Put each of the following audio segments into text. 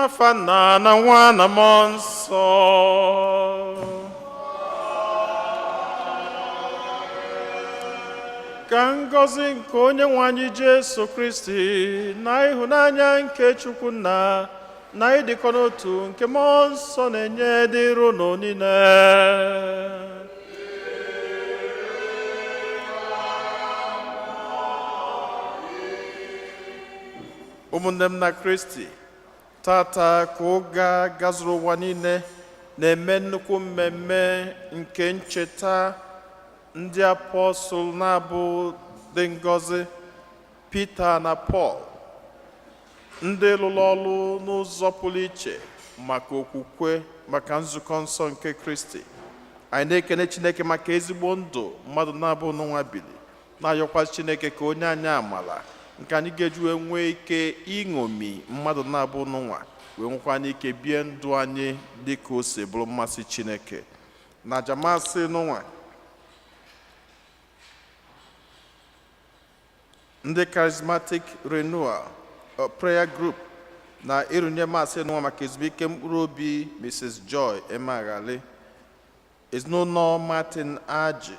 n'afa Nna na Nwa na Mmụọ Nsọ. Ka ngọzi nke Onyenwe anyị Jesu Kristi na ịhụnanya nke Chukwu Nna na ịdịkọ n'otu nke Mmụọ Nsọ na-enye dịrị unu niile. Ụmụnne m na Kristi, tata ka ụga gazuru ụwa niile na-eme nnukwu mmemme nke ncheta ndị apọstụl na-abụ dị ngọzi Pita na Pọl, ndị lụrụ ọrụ n'ụzọ pụrụ iche maka okwukwe maka nzukọ nsọ nke Kristi. Anyị na-ekene Chineke maka ezigbo ndụ mmadụ na-abụ n'ụwa bili, na-ayọkwa Chineke ka onye anyị amala nke anyị ga-eji wee nwee ike ịṅomi mmadụ na-abụ n'ụwa, wee nwekwa ike bie ndụ anyị dị ka o si bụrụ mmasị Chineke. Na jamasị n'ụwa, ndị Charismatic Renewal Prayer Group na ịrụnye masị n'ụwa maka ezumike mkpụrụ obi Mrs. Joy Emaghali, ezinụlọ Martin Aji,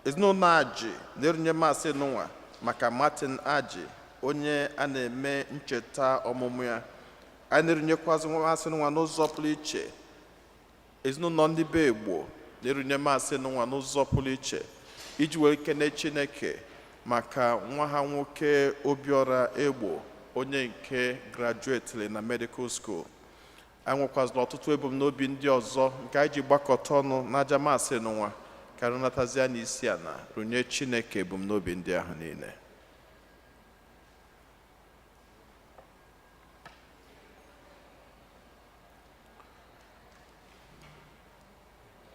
ezinụlọ Aji na ịrụnye masị n'ụwa maka Martin Aji, onye a na-eme ncheta ọmụmụ ya. A na-erunyekwazị masị n'ụwa n'ụzọ pụrụ iche ezinụlọ ndị be Igbo na-erunye masị n'ụwa n'ụzọ pụrụ iche iji wee kene Chineke maka nwa ha nwoke Obiora Egbo, onye nke graduately na medical school. A nwekwazịla ọtụtụ ebumnobi ndị ọzọ nke anyị ji gbakọta ọnụ n'aja masị n'ụwa ka rụnatazịa n'isi ana runye Chineke ebumnobi ndị ahụ niile.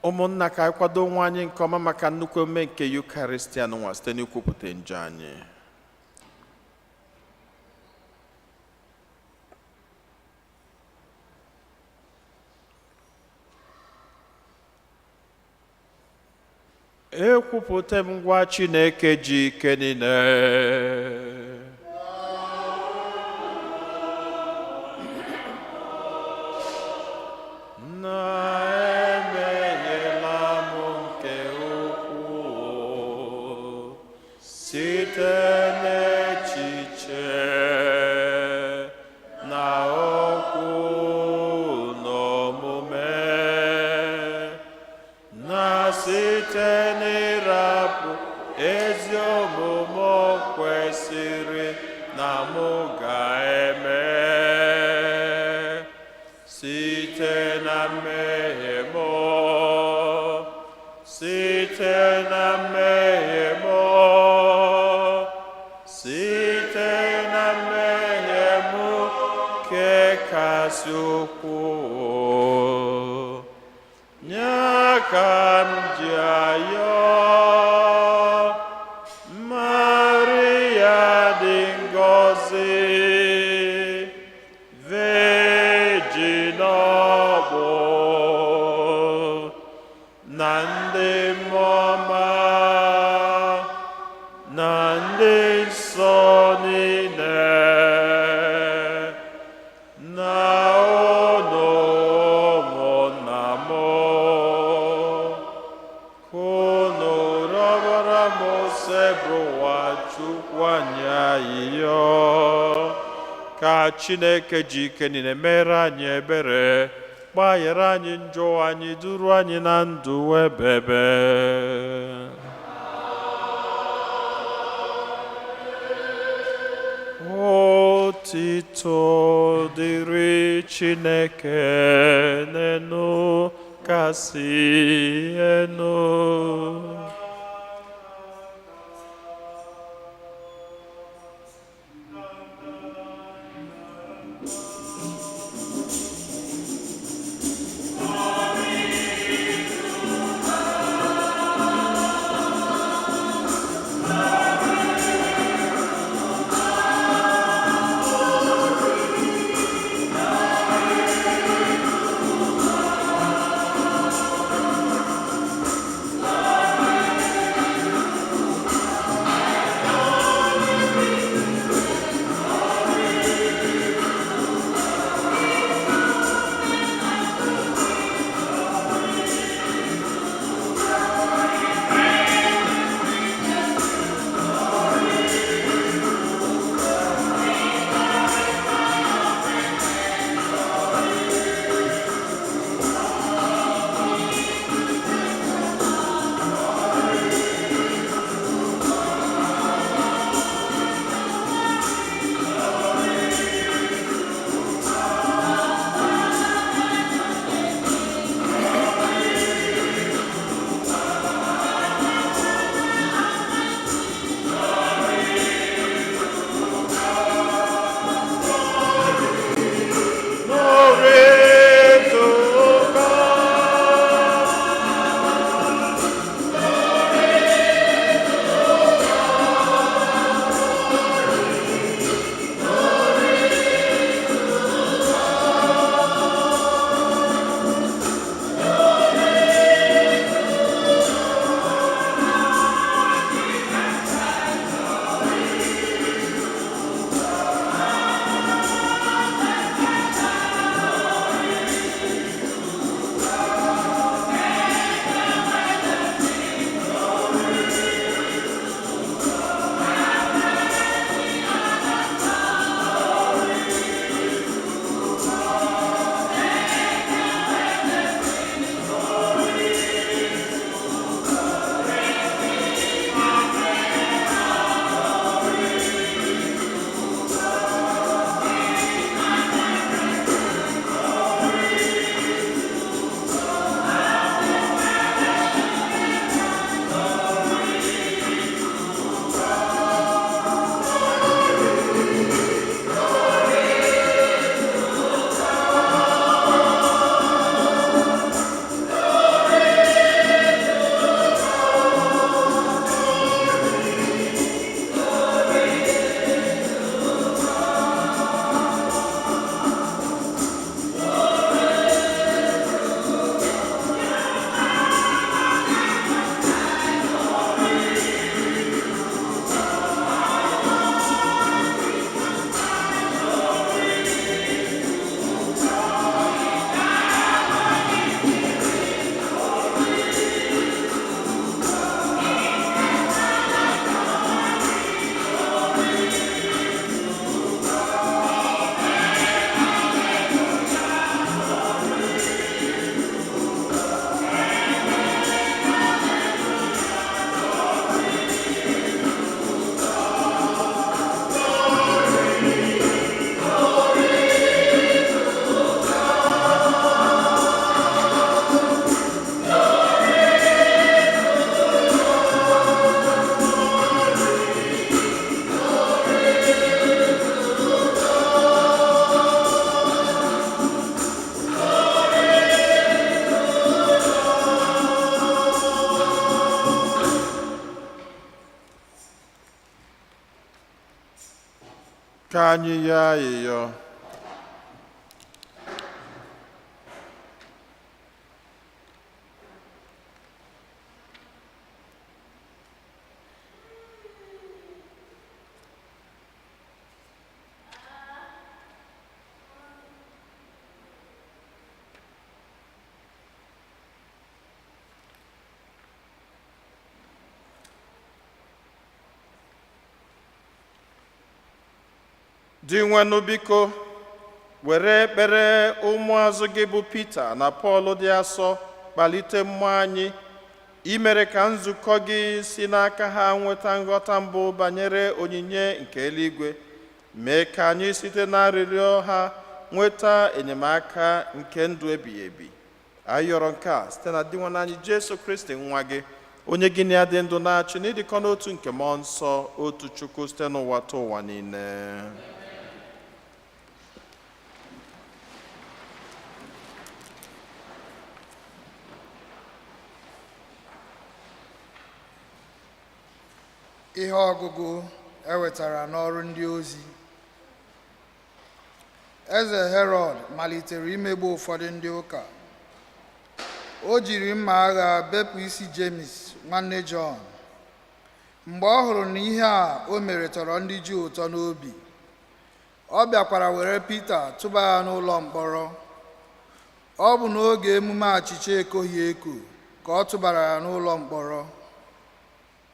Ụmụnna, ka anyị kwado onwe anyị nke ọma maka nnukwu emume nke Eucharistia n'ụwa site n'ikwupụta njọ anyị. Ekwupụta m ngwa Chineke ji ike niile. Chineke ji ike niile mere anyị ebere, gbaghara anyị njọ anyị, duru anyị na ndụ ebebe. Otito dịrị Chineke n'enu kasị enu. Ka anyị ya ayịyọ. Dị nwenụ biko were ekpere ụmụazụ gị bụ Pita na Pọl dị asọ kpalite mmụọ anyị imere ka nzukọ gị si n'aka ha nweta nghọta mbụ banyere onyinye nke eluigwe, mee ka anyị site na arịrịọ ha nweta enyemaka nke ndụ ebighị ebi. Anyị yọrọ nke a site na dị nwanne anyị Jesu Kristi nwa gị, onye gị na ya dị ndụ na-achị n'ịdịkọ n'otu nke mmụọ nsọ, otu Chukwu site n'ụwa ta ụwa niile. Ihe ọgụgụ ewetara n'ọrụ ndị ozi. Eze Herọd malitere imegbu ụfọdụ ndị ụka. O jiri mma agha bepụ isi Jemis nwanne Jọn. Mgbe ọ hụrụ na ihe a o mere tọrọ ndị Juu ụtọ n'obi, ọ bịakwara were Pita tụba ya n'ụlọ mkpọrọ. Ọ bụ n'oge emume achịcha ekoghị eko ka ọ tụbara ya n'ụlọ mkpọrọ.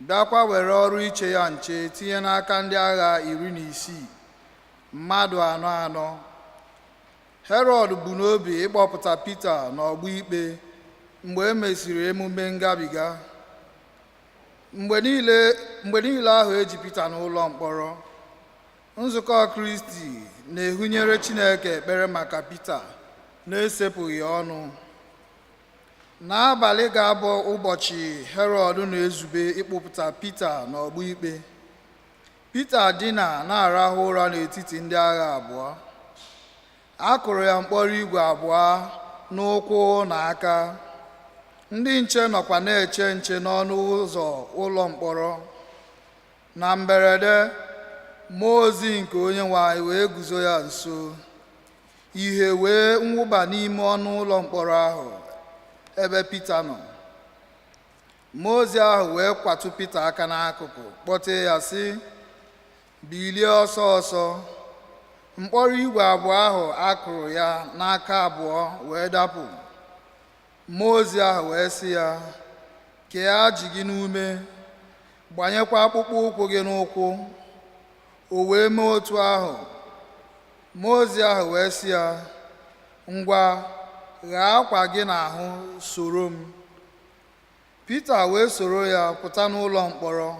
Bịakwa were ọrụ iche ya nche tinye n'aka ndị agha 16, mmadụ 4. Herọd bụ n'obi ịkpọpụta Pita n'ọgbọ ikpe mgbe e mesịrị emume ngabiga. Mgbe niile ahụ eji Pita n'ụlọ mkpọrọ, nzukọ Kristi na-ehunyere Chineke ekpere maka Pita na-esepụghị ọnụ. N'abalị ga-abụ ụbọchị Herọd na-ezube ịkpọpụta Pita n'ọgbọ ikpe, Pita dina na-arahụ ụra n'etiti ndị agha abụọ. A kụrụ ya mkpọrọ igwe abụọ n'ụkwụ na aka. Ndị nche nọkwa na-eche nche n'ọnụ ụzọ ụlọ mkpọrọ. Na mberede, mmụọ ozi nke Onyenwe anyị wee guzo ya nso. Ihe wee nwụba n'ime ọnụ ụlọ mkpọrọ ahụ ebe Pita nọ. Mmụọ ozi ahụ wee kwatụ Pita aka n'akụkụ, kpọtee ya sị, bilie ọsọ ọsọ. Mkpọrọ igwe abụọ ahụ akụrụ ya n'aka abụọ wee dapụ. Mmụọ ozi ahụ wee sị ya, kee ajị gị n'ume, gbanyekwa akpụkpọ ụkwụ gị n'ụkwụ. O wee mee otu ahụ. Mmụọ ozi ahụ wee sị ya, ngwa, ghaa akwa gị n'ahụ, soro m. Pita wee soro ya pụta n'ụlọ mkpọrọ.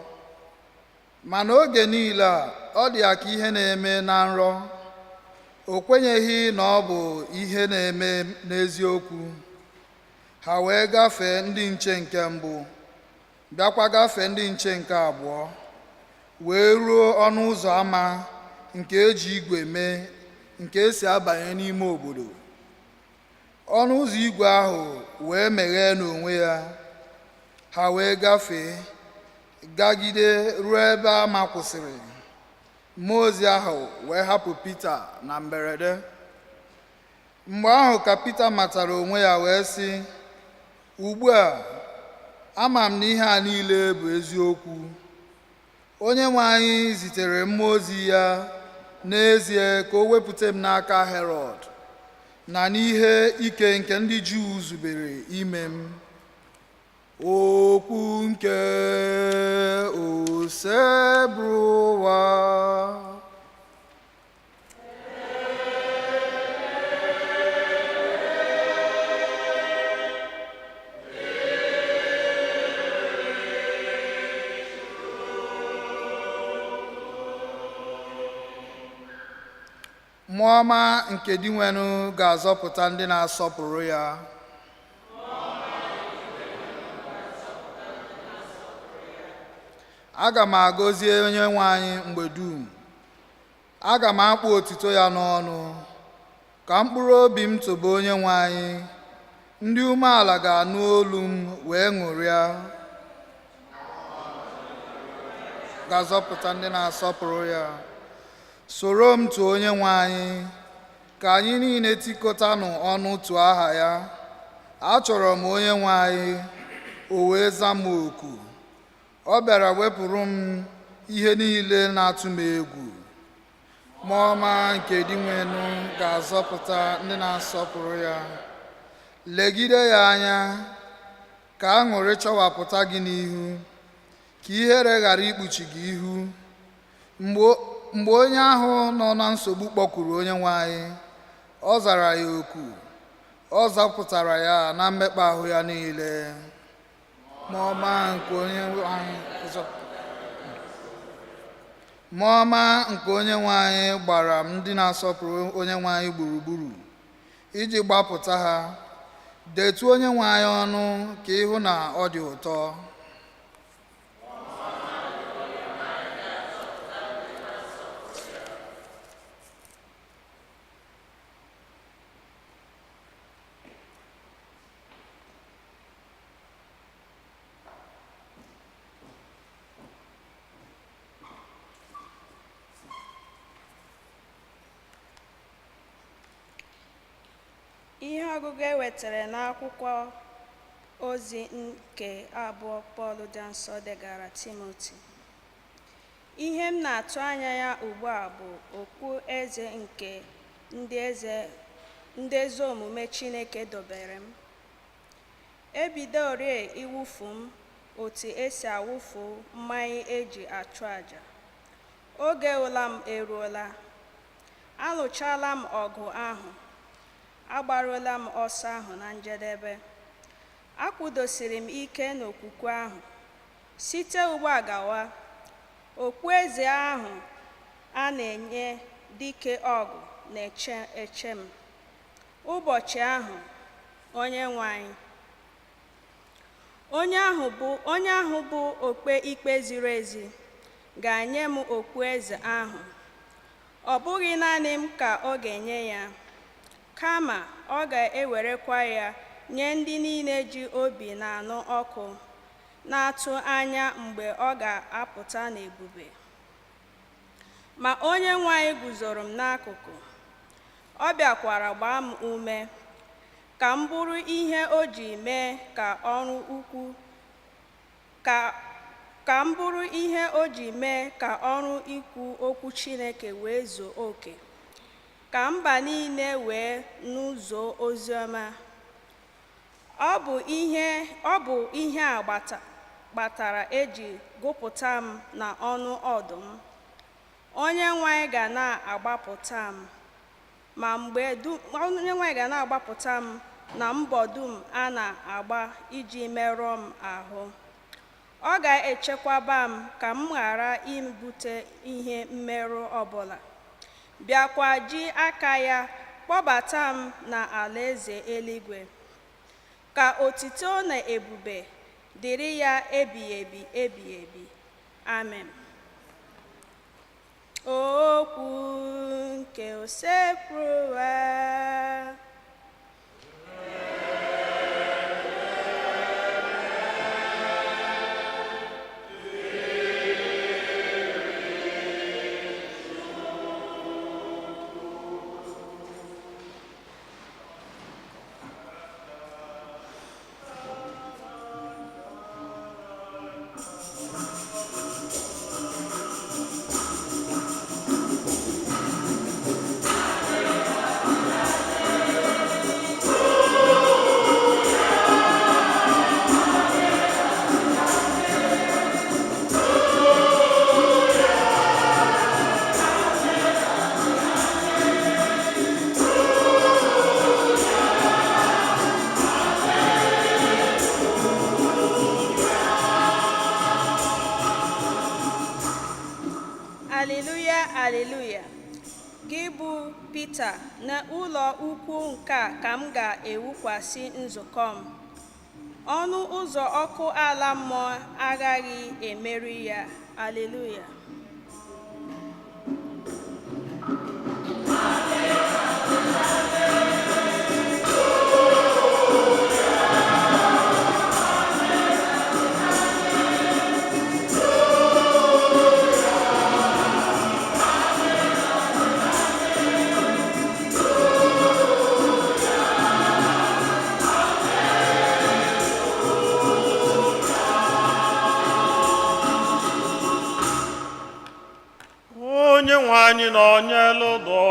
Ma n'oge niile a, ọ dị ya ka ihe na-eme na nrọ. O kwenyeghị na ọ bụ ihe na-eme n'eziokwu. Ha wee gafee ndị nche nke mbụ, bịakwa gafee ndị nche nke abụọ, wee ruo ọnụ ụzọ ámá nke eji igwe mee, nke esi abanye n'ime obodo. Ọnụ ụzọ igwe ahụ wee meghee n'onwe ya. Ha wee gafee, gagide ruo ebe ama kwụsịrị. Mmụọ ozi ahụ wee hapụ Pita na mberede. Mgbe ahụ ka Pita matara onwe ya wee sị, ugbu a, ama m na ihe a niile bụ eziokwu. Onyenwe anyị zitere mmụọ ozi ya n'ezie ka o wepụta m n'aka Herọd na n'ihe ike nke ndị Juu zubere ime m. Okwu nke osebruwa. Mmụọ ọma nke dị nwenụ ga-azọpụta ndị na-asọpụrụ ya. Aga m agọzie Onyenwe anyị mgbe dum. Aga m akpọ otuto ya n'ọnụ. Ka mkpụrụ obi m tobe Onyenwe anyị. Ndị umeala ga-anụ olu m wee ṅụrịa. Ga-azọpụta ndị na-asọpụrụ ya. soro m too onye nwe anyị, ka anyị niile tikọtanụ ọnụ tụọ aha ya. Achọrọ m onye nwe anyị, o wee zaa m oku. Ọ bịara wepụrụ m ihe niile na-atụ m egwu. Mmụọ ọma nke dị nwenụ ga-azọpụta ndị na-asọpụrụ ya. Legide ya anya, ka aṅụrị chọwapụta gị n'ihu, ka ihere ghara ikpuchi gị ihu. Mgbe onye ahụ nọ na nsogbu kpọkuru onye nwe anyị, ọ zara ya oku, ọ zapụtara ya na mmekpa ahụ ya niile. Mmụọ ọma nke onye nwe anyị gbara ndị na-asọpụrụ onye nwe anyị gburugburu iji gbapụta ha. Detu onye nwe anyị ọnụ ka ịhụ na ọ dị ụtọ. Ihe ọgụgụ ewetara n'akwụkwọ ozi nke abụọ Pọl dị nsọ degara Timoti. Ihe m na-atụ anya ya ugbu a bụ okpu eze nke ndị ezi omume Chineke dobere m. Ebidorie iwufu m otu esi awụfu mmanya eji achụ àjà. Oge ụla m eruola. Alụchala m ọgụ ahụ, agbaruola m ọsọ ahụ na njedebe. Akwụdosiri m ike n'okwukwe ahụ. Site ugbu a gawa, okpueze ahụ a na-enye dike ọgụ na-eche m. Ụbọchị ahụ onye nwe anyị, onye ahụ bụ okpe ikpe ziri ezi, ga-enye m okpueze ahụ. Ọ bụghị naanị m ka ọ ga-enye ya, kama ọ ga-ewerekwa ya nye ndị niile ji obi na-anụ ọkụ na-atụ anya mgbe ọ ga-apụta n'ebube. Ma onye nwe anyị guzoro m n'akụkụ. Ọ bịakwara gbaa m ume ka m bụrụ ihe o ji mee ka ọrụ ukwu ka m bụrụ ihe o ji mee ka ọrụ ikwu okwu Chineke wee zuo oke, ka mba niile wee n'ụzọ oziọma. Ọ bụ ihe a kpatara eji gụpụta m na ọnụ ọdụm. Onye nwe anyị ga na-agbapụta m na mbọ dum a na-agba iji merụọ m ahụ. Ọ ga-echekwaba m ka m ghara ibute ihe mmerụ ọbụla, bịakwa ji aka ya kpọbata m n'alaeze eluigwe. Ka otito na ebube dịrị ya ebighị ebi ebighị ebi. Amen. Okwu nke usekwu ụwa. Aleluya, aleluya. Gị bụ Pita, na ụlọ ukwu nke a ka m ga-ewukwasị nzukọ m. Ọnụ ụzọ ọkụ ala mmụọ agaghị emeri ya. Aleluya. onye nwe anyị nọnyelu ụdọ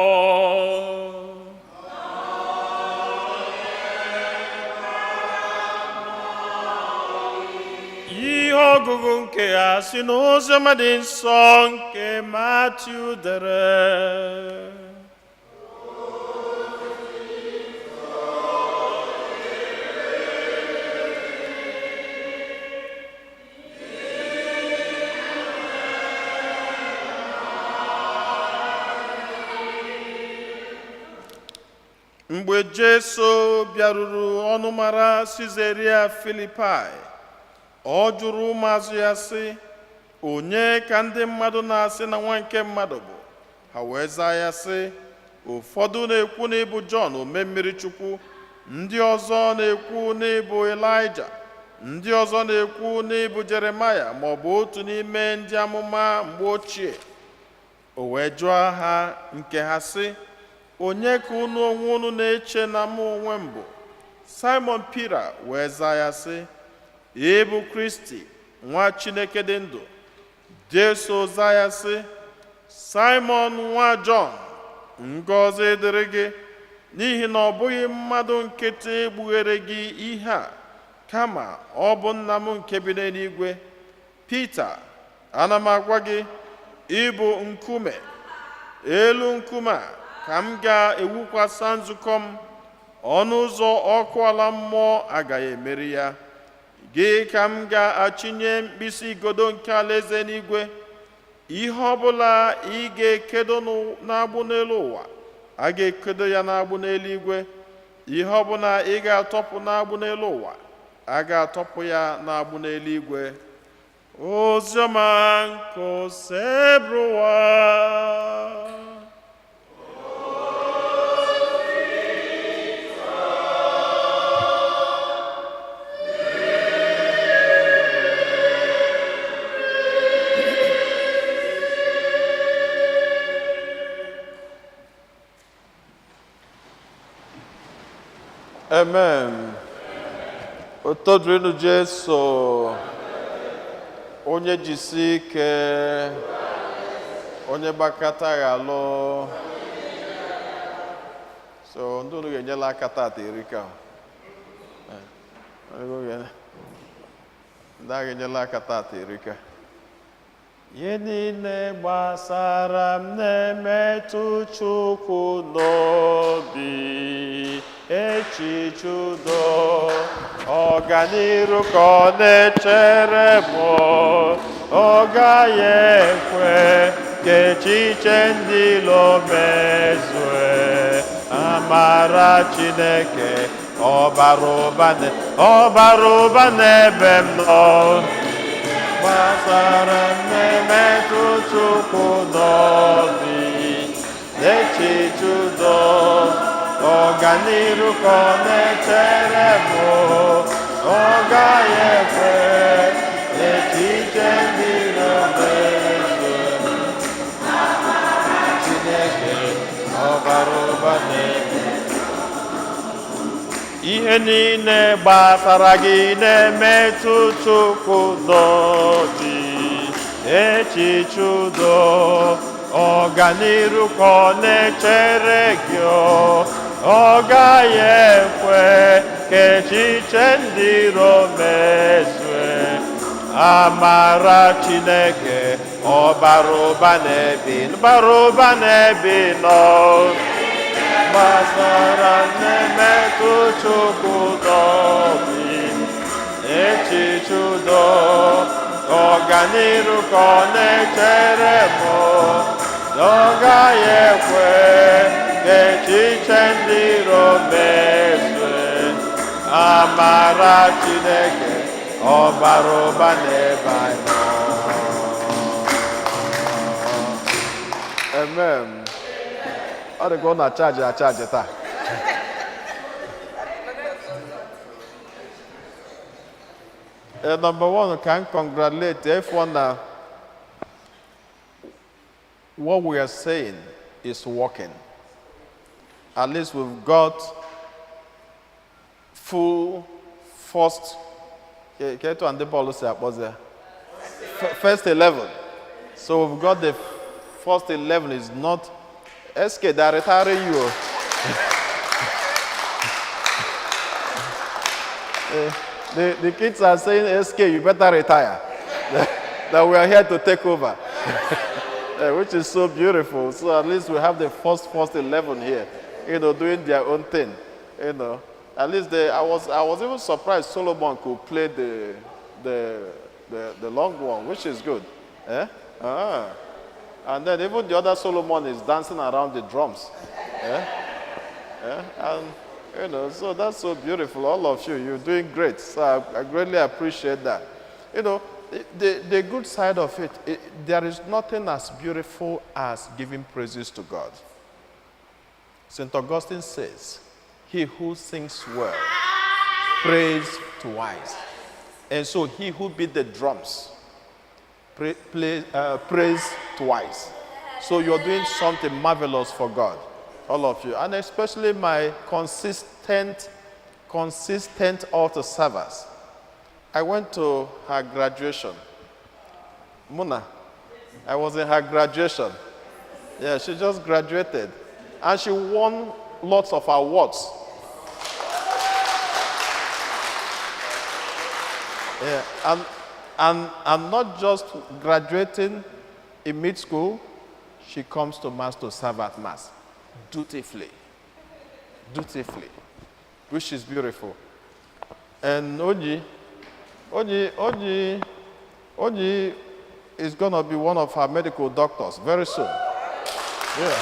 ihe ọgụgụ nke ya si n'oziọma dị nsọ nke Matiu dere. Mgbe Jesu bịaruru ọnụmara Sizaria Filipai, ọ jụrụ ụmụazụ ya sị, onye ka ndị mmadụ na-asị na nwa nke mmadụ bụ? Ha wee zaa ya sị, ụfọdụ na-ekwu na ịbụ Jọn omee mmiri Chukwu, ndị ọzọ na-ekwu na ịbụ Elaịja, ndị ọzọ na-ekwu na ịbụ Jeremaya ma ọ bụ otu n'ime ndị amụma mgbe ochie. O wee jụọ ha nke ha sị, onye ka unu onwe unu na-eche na mụ onwe m bụ? Simon Pita wee zaa ya sị, ị bụ Kristi, nwa Chineke dị ndụ. Jesu zaa ya sị, Simon nwa Jọn, ngọzi dịrị gị, n'ihi na ọ bụghị mmadụ nkịtị kpughere gị ihe a, kama ọ bụ nna m nke bi n'eluigwe. Pita, ana m agwa gị, ị bụ nkume. Elu nkume a ka m ga-ewukwasa nzukọ m, ọnụ ụzọ ọkụ ala mmụọ agaghị emeri ya. Gị ka m ga-achịnye mkpịsị igodo nke alaeze n'igwe. Ihe ọbụla ị ga-ekedo n'agbụ n'elu ụwa, a ga-ekedo ya n'agbụ n'eluigwe. Ihe ọbụla ị ga-atọpụ n'agbụ n'elu ụwa, a ga-atọpụ ya n'agbụ n'eluigwe. Oziọma nke osebruwa. Amen. Otodrinu Jesu, onye jisi ike, onye gbakata ghalụ. So ndị unu ga-enyela aka tata erika. Ndị a ga-enyela aka tata erika. Ihe niile gbasara m na-emetụ Chukwu n'obi. Echiche udo, ọganiru ka ọ na-echere m, ọ gaghị ekwe ka echiche ndị ilo mezue. Amara Chineke ọ bara ụba n'ebe m nọ. Gbasara m na-emetụ Chukwu n'obi. Echiche udo, ọganiru ka ọ na-echere m, ọ gaghị ekwe echiche ndị iro mezue. Chineke ọ bara ụba n'ebe. Ihe niile gbasara gị na-emetụ Chukwu n'obi. Echiche udo, ọganiru ka ọ na-echere gị, ọ gaghị ekwe ka echiche ndị iro mezue. Amara Chineke ọ bara ụba n'ebe nọ. Gbasara na-emetụ Chukwu n'obi. Echiche udo, ọganiru ka ọ na-echere m, ọ gaghị ekwe ka echiche ndị iro mezue. Amara Chineke ọ bara ụba n'ebe anyị nọ. Amen. Ọ dị ka ọ na-achaji taa. Number one, can congratulate everyone that what we are saying is working. At least we've got full first. First 11. So we've got the first 11 is not SK, they're retiring you. The kids are saying, SK, you better retire. That we are here to take over. Which is so beautiful. So at least we have the first 11 here, doing their own thing. At least I was even surprised Solomon could play the long one, which is good. And then even the other Solomon is dancing around the drums. And so that's so beautiful. All of you, you're doing great. So I greatly appreciate that. The good side of it, there is nothing as beautiful as giving praises to God. St. Augustine says, he who sings well, prays twice. And so he who beat the drums, prays twice. So you're doing something marvelous for God, all of you. And especially my consistent altar servers. I went to her graduation. Muna, I was in her graduation. Yeah, she just graduated. And she won lots of awards. Yeah, and not just graduating in mid-school, she comes to Mass to serve at Mass. Dutifully, which is beautiful. And Oji is going to be one of her medical doctors very soon. Yeah.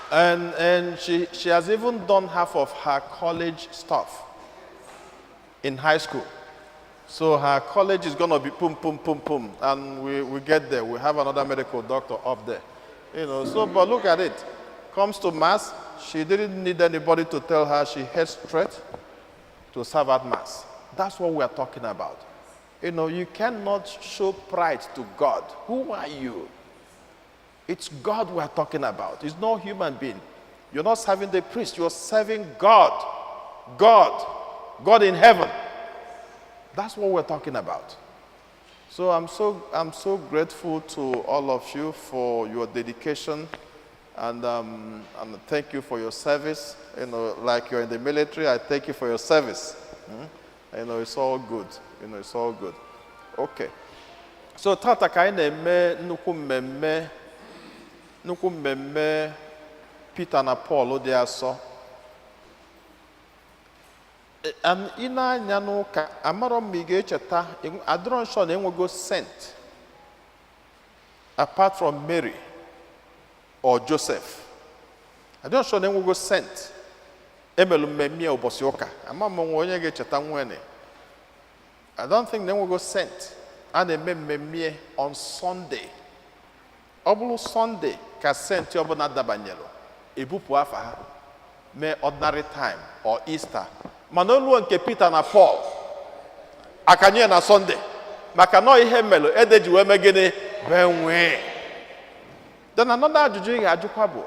And she has even done half of her college stuff in high school. So her college is going to be boom. And we get there. We have another medical doctor up there. But look at it. Comes to Mass, she didn't need anybody to tell her. She heads straight to serve at Mass. That's what we are talking about. You cannot show pride to God. Who are you? It's God we are talking about. It's no human being. You're not serving the priest. You're serving God. God in heaven. That's what we're talking about. So I'm so grateful to all of you for your dedication, and thank you for your service. Like you're in the military, I thank you for your service. It's all good. It's all good. Okay. So tata ka anyị na-eme nnukwu mmemme Peter na Paul dị asọ. Ị na-anya n'ụka, amarọ m ị ga-echeta, adịrọ nsọ na enwego sent apart from Mary or Joseph. Adịrọ nsọ na enwego sent emelu mmemme ụbọchị ụka. Ama m onye ga-echeta nwene. I don't think na enwego sent a na-eme mmemme on Sunday. Ọ bụrụ Sunday ka sent ọbụla dabanyelụ ebupụ afa ha mee ordinary time or Easter. Mana olu nke Peter na Paul akanye na Sunday maka no ihe melo edeji wee megene benwe. Then another ajụjụ ị ga-ajụkwa bụ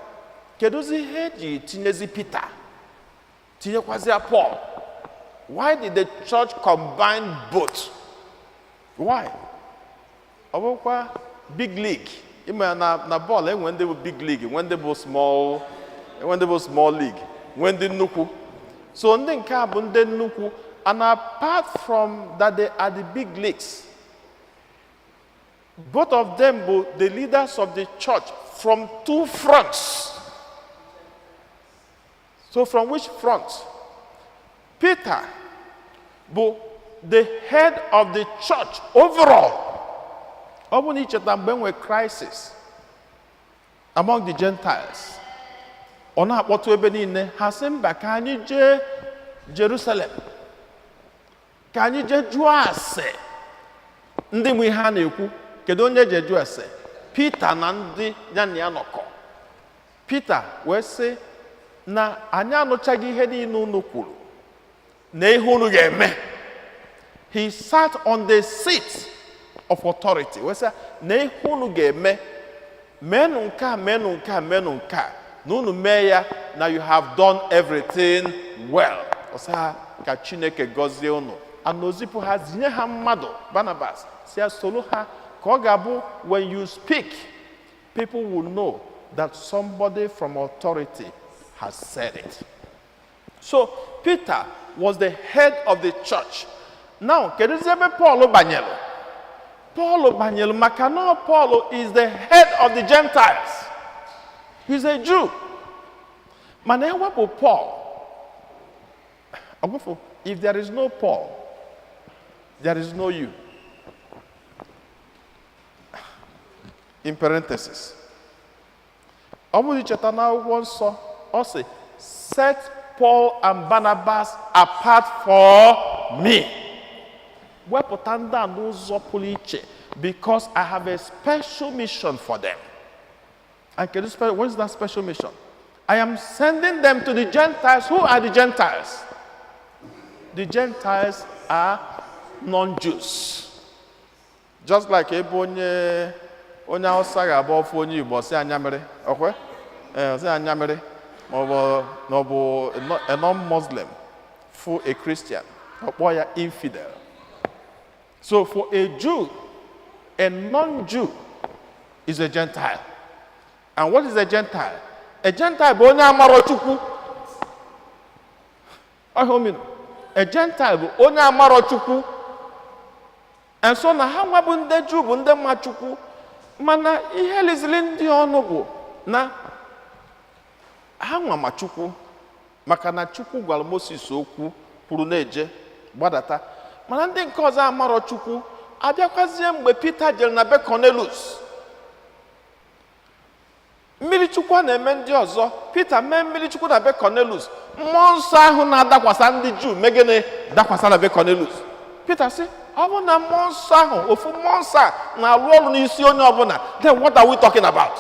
keduzi ihe eji tinyezi Peter tinyekwazi Paul? Why did the church combine both? Why? Ọ bụkwa big league. Ima na ball when they were big league, when they were small league, when they nnukwu. So ndị nke a bụ ndị nnukwu, and apart from that they are the big leagues. Both of them were the leaders of the church from two fronts. So from which front? Peter was the head of the church overall. Ọ bụ na icheta mgbe enwe crisis among the Gentiles. Ọ na-akpọtụ ebe niile, ha sị mba ka anyị jee Jerusalem, ka anyị jee jụọ ase ndị mụ ihe ha na-ekwu. Kedu onye je jụọ ase? Peter na ndị ya na ya nọkọ. Peter wee sị na anyị anụchaghị ihe niile unu kwuru na ihe unu ga-eme. He sat on the seat of authority. Wee sị na ihe unu ga-eme, menụ nke a, menụ nke a, menụ nke a. N'unu mee ya, now you have done everything well. Ọsọ ka Chineke gọzie unu. Anozipu ha zinye ha mmadụ, Barnabas, si ya soro ha Kogabu, when you speak, people will know that somebody from authority has said it. So Peter was the head of the church. Now, keduzebe Paul Banyelo. Paul Banyelo, Makano Paul is the head of the Gentiles. He's a Jew. Manewapo Paul. If there is no Paul, there is no you. In parenthesis. Obu Chetana once also set Paul and Barnabas apart for me. Because I have a special mission for them. And what is that special mission? I am sending them to the Gentiles. Who are the Gentiles? The Gentiles are non-Jews. Just like Ebonye Osaga above onye Igbo say anyamere. Okay? Say anyamere. No, a non-Muslim for a Christian. Or an infidel. So for a Jew, a non-Jew is a Gentile. And what is a Gentile? A Gentile bụ onye amara Chukwu. A Gentile bụ onye amara Chukwu. And so na ha nwa bụ ndị Jew bụ ndị ma Chukwu. Mana ihe lizili ndị ọnụ bụ na ha nwa ma Chukwu. Maka na Chukwu gwara Moses okwu pụrụ na-eje gbadata. Mana ndị nke ọzọ amara Chukwu abịakwazie mgbe Peter jere na be Cornelius. Mmiri Chukwu na-eme ndị ọzọ. Peter mee mmiri Chukwu na be Cornelius. Mmụọ nsọ ahụ na-adakwasa ndị Juu megene dakwasa na be Cornelius. Peter sị, ọ bụ na mmụọ nsọ ahụ, ofu mmụọ nsọ a na-arụ ọrụ n'isi onye ọbụla. Then what are we talking about?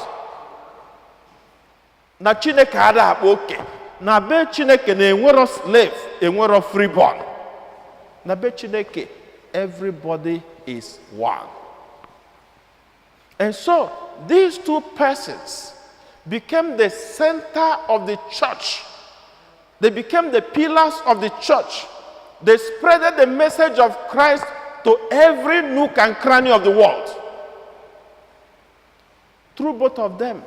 Na Chineke ada akpa oke. Na be Chineke na-enwero slave, enwero freeborn. Na be Chineke, everybody is one. And so, these two persons became the center of the church. They became the pillars of the church. They spreaded the message of Christ to every nook and cranny of the world. Through both of them,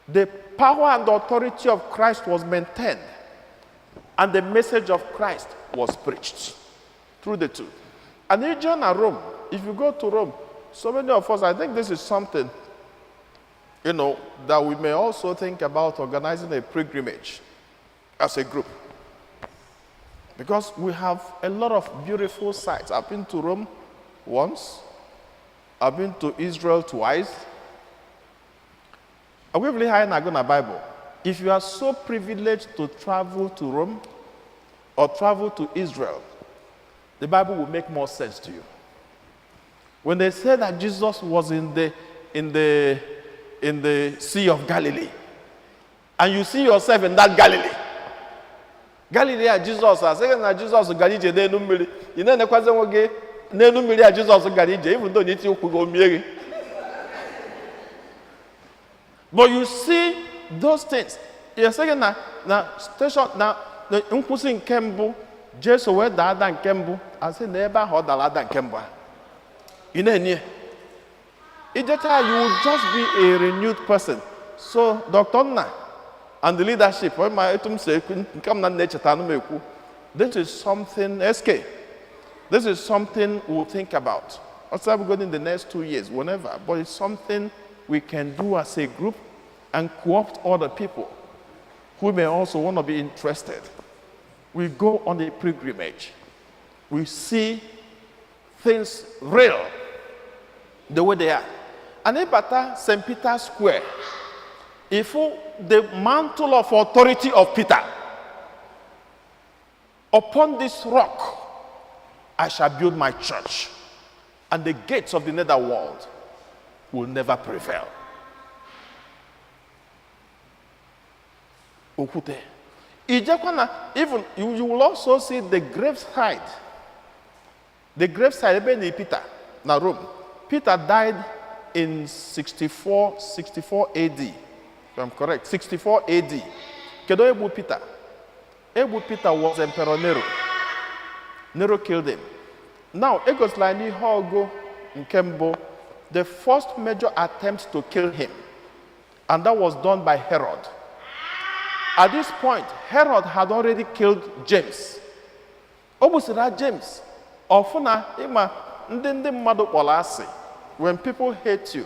the power and the authority of Christ was maintained, and the message of Christ was preached through the two. And in Rome, if you go to Rome, so many of us, I think this is something, that we may also think about organizing a pilgrimage as a group. Because we have a lot of beautiful sites. I've been to Rome once. I've been to Israel twice. I will really high in the Bible. If you are so privileged to travel to Rome or travel to Israel, the Bible will make more sense to you. When they said that Jesus was in the Sea of Galilee, and you see yourself in that Galilee. Galilee, Jesus, I say that Jesus Galilee, they no mmiri. You know, nekwaze nwoge na enu mmiri Jesus Galilee, even though you need to go mmiri. But you see those things. You're saying na station na nkwusi nke mbụ Jesu wee daa ada nke mbụ, asị na ebe ahụ ọ dara ada nke mbụ. You know, you will just be a renewed person. So, Dr. Nna and the leadership, this is something, SK, this is something we'll think about. Also, we're going in the next 2 years, whenever, but it's something we can do as a group and co-opt other people who may also want to be interested. We go on a pilgrimage. We see things real, the way they are. And about St. Peter's Square, if the mantle of authority of Peter, upon this rock, I shall build my church, and the gates of the netherworld will never prevail. Okute. Even you will also see the graveside. The graveside of Peter, na Rome. Peter died in 64 AD. If I'm correct, 64 AD. Kedo Ebu Peter? Ebu Peter was Emperor Nero. Nero killed him. Now, it goes like Hogo Nkembo, the first major attempt to kill him, and that was done by Herod. At this point, Herod had already killed James. Obusira James. Ofuna ima ndị mmadụ kpọrọ asị. When people hate you,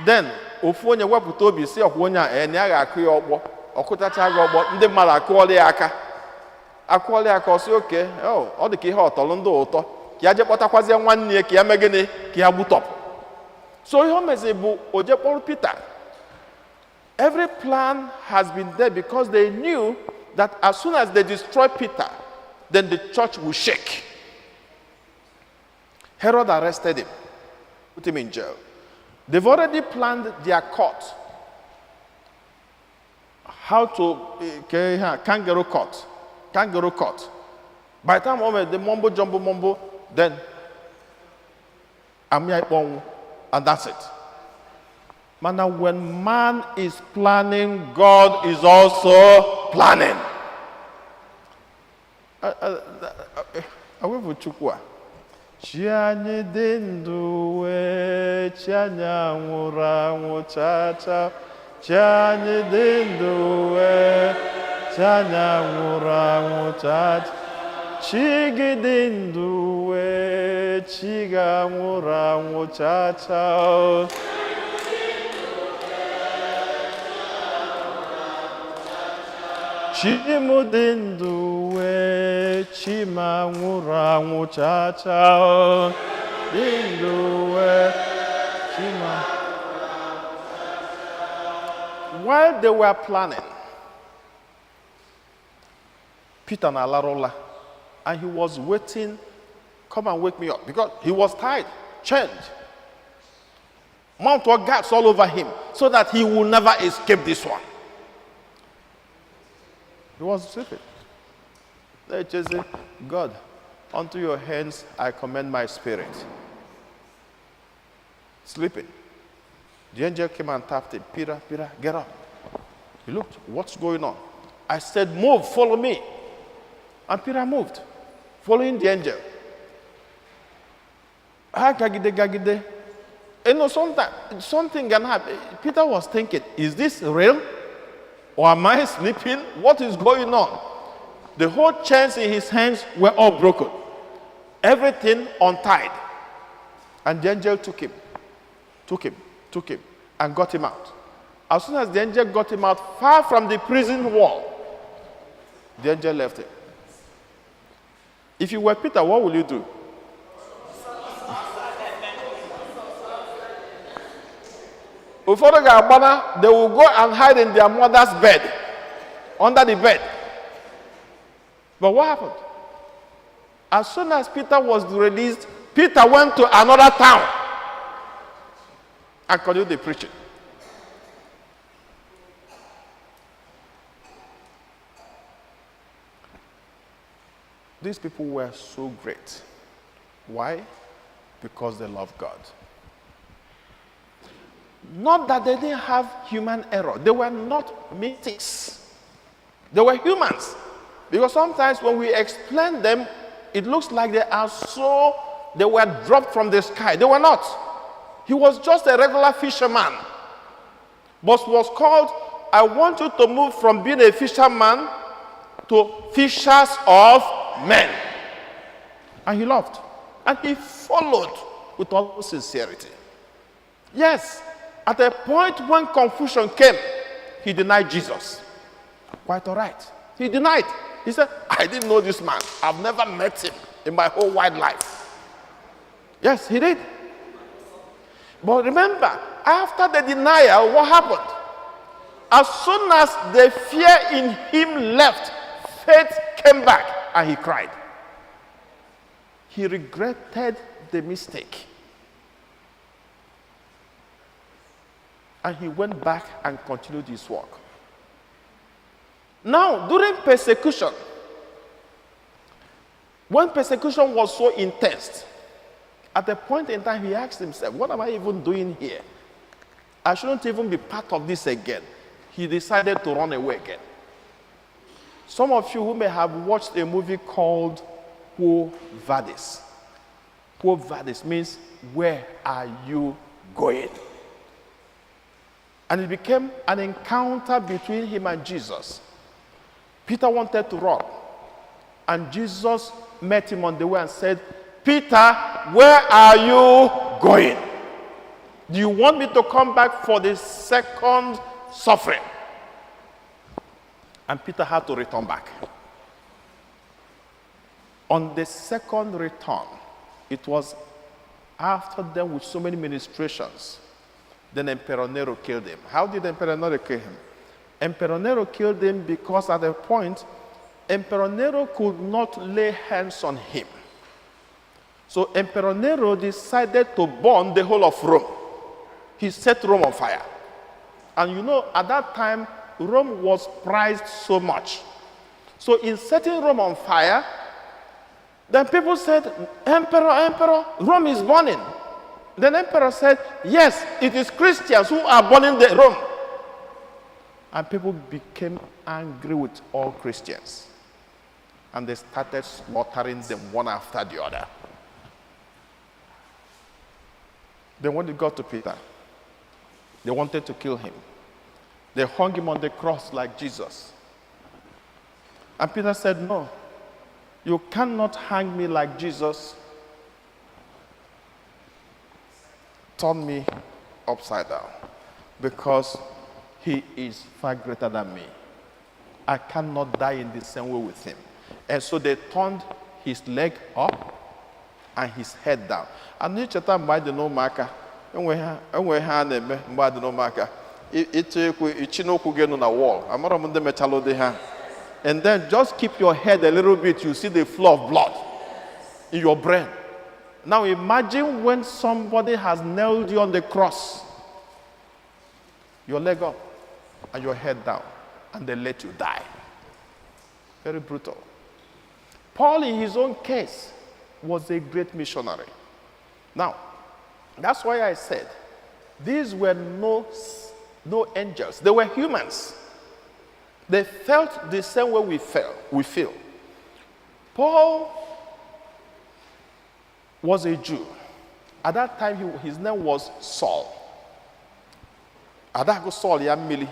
then ofu onye wepụta obi si ọkwa onye a na ya ga-akụ ya ọkpọ, ọkụtacha gị ọkpọ, ndị mmadụ akụọla ya aka. Akụọla ya aka ọsị oke, ọ dị ka ihe ọtọrọ ndị ụtọ, ka ya je kpọtakwazie nwanne ya ka ya mee gịnị, ka ya gbutọpụ. So ihe o mezi bụ o je kpọrọ Peter. Every plan has been there because they knew that as soon as they destroy Peter, then the church will shake. Herod arrested him, put him in jail. They've already planned their court. How to, kangaroo court. Kangaroo court. By the time the mumbo jumbo, then and that's it. But now when man is planning, God is also planning. Awevu chukwa. Chianye dendu we chianya ngura nguchacha. Chianye dendu we chianya ngura nguchacha. Chigi dendu we chiga ngura nguchacha. Chimudendu we chima ngura nguchacha. Dindu we chima. While they were planning, Peter na alarola, and he was waiting, come and wake me up, because he was tied, chained. Mount guards all over him, so that he will never escape this one. He was sleeping. They just said, God, unto your hands I commend my spirit. Sleeping. The angel came and tapped him. Peter, Peter, get up. He looked, what's going on? I said, move, follow me. And Peter moved, following the angel. Gagide. You know, something can happen. Peter was thinking, is this real? Or am I sleeping? What is going on? The whole chains in his hands were all broken. Everything untied. And the angel took him, and got him out. As soon as the angel got him out, far from the prison wall, the angel left him. If you were Peter, what will you do? Before they will go and hide in their mother's bed, under the bed. But what happened? As soon as Peter was released, Peter went to another town and continued the preaching. These people were so great. Why? Because they love God. Not that they didn't have human error. They were not mystics. They were humans. Because sometimes when we explain them, it looks like they were dropped from the sky. They were not. He was just a regular fisherman. But was called, I want you to move from being a fisherman to fishers of men. And he loved. And he followed with all sincerity. Yes. At a point when confusion came, he denied Jesus. Quite all right. He denied. He said, I didn't know this man. I've never met him in my whole wide life. Yes, he did. But remember, after the denial, what happened? As soon as the fear in him left, faith came back and he cried. He regretted the mistake. And he went back and continued his work. Now, during persecution, when persecution was so intense, at a point in time he asked himself, what am I even doing here? I shouldn't even be part of this again. He decided to run away again. Some of you who may have watched a movie called Quo Vadis. Quo vadis means, where are you going? And it became an encounter between him and Jesus. Peter wanted to run. And Jesus met him on the way and said, Peter, where are you going? Do you want me to come back for the second suffering? And Peter had to return back. On the second return, it was after them with so many ministrations. Then Emperor Nero killed him. How did Emperor Nero kill him? Emperor Nero killed him because at a point, Emperor Nero could not lay hands on him. So Emperor Nero decided to burn the whole of Rome. He set Rome on fire. And you know, at that time, Rome was prized so much. So in setting Rome on fire, then people said, Emperor, Rome is burning. Then Emperor said, yes, it is Christians who are burning the Rome. And people became angry with all Christians. And they started slaughtering them one after the other. Then when it got to Peter, they wanted to kill him. They hung him on the cross like Jesus. And Peter said, no, you cannot hang me like Jesus. Turn me upside down, because he is far greater than me. I cannot die in the same way with him. And so they turned his leg up and his head down. And you cheta mgbe dị n'ụmụaka, enwe ha na-eme mgbe dị n'ụmụaka, ichinokwu gị nọ na wall. Amara m ndị mechalụ dị ha. And then just keep your head a little bit, you see the flow of blood in your brain. Now imagine when somebody has nailed you on the cross, your leg up and your head down, and they let you die. Very brutal. Paul, in his own case, was a great missionary. Now, that's why I said, these were no angels. They were humans. They felt the same way we feel. Paul was a Jew. At that time, his name was Saul. Adago Saul Yamili.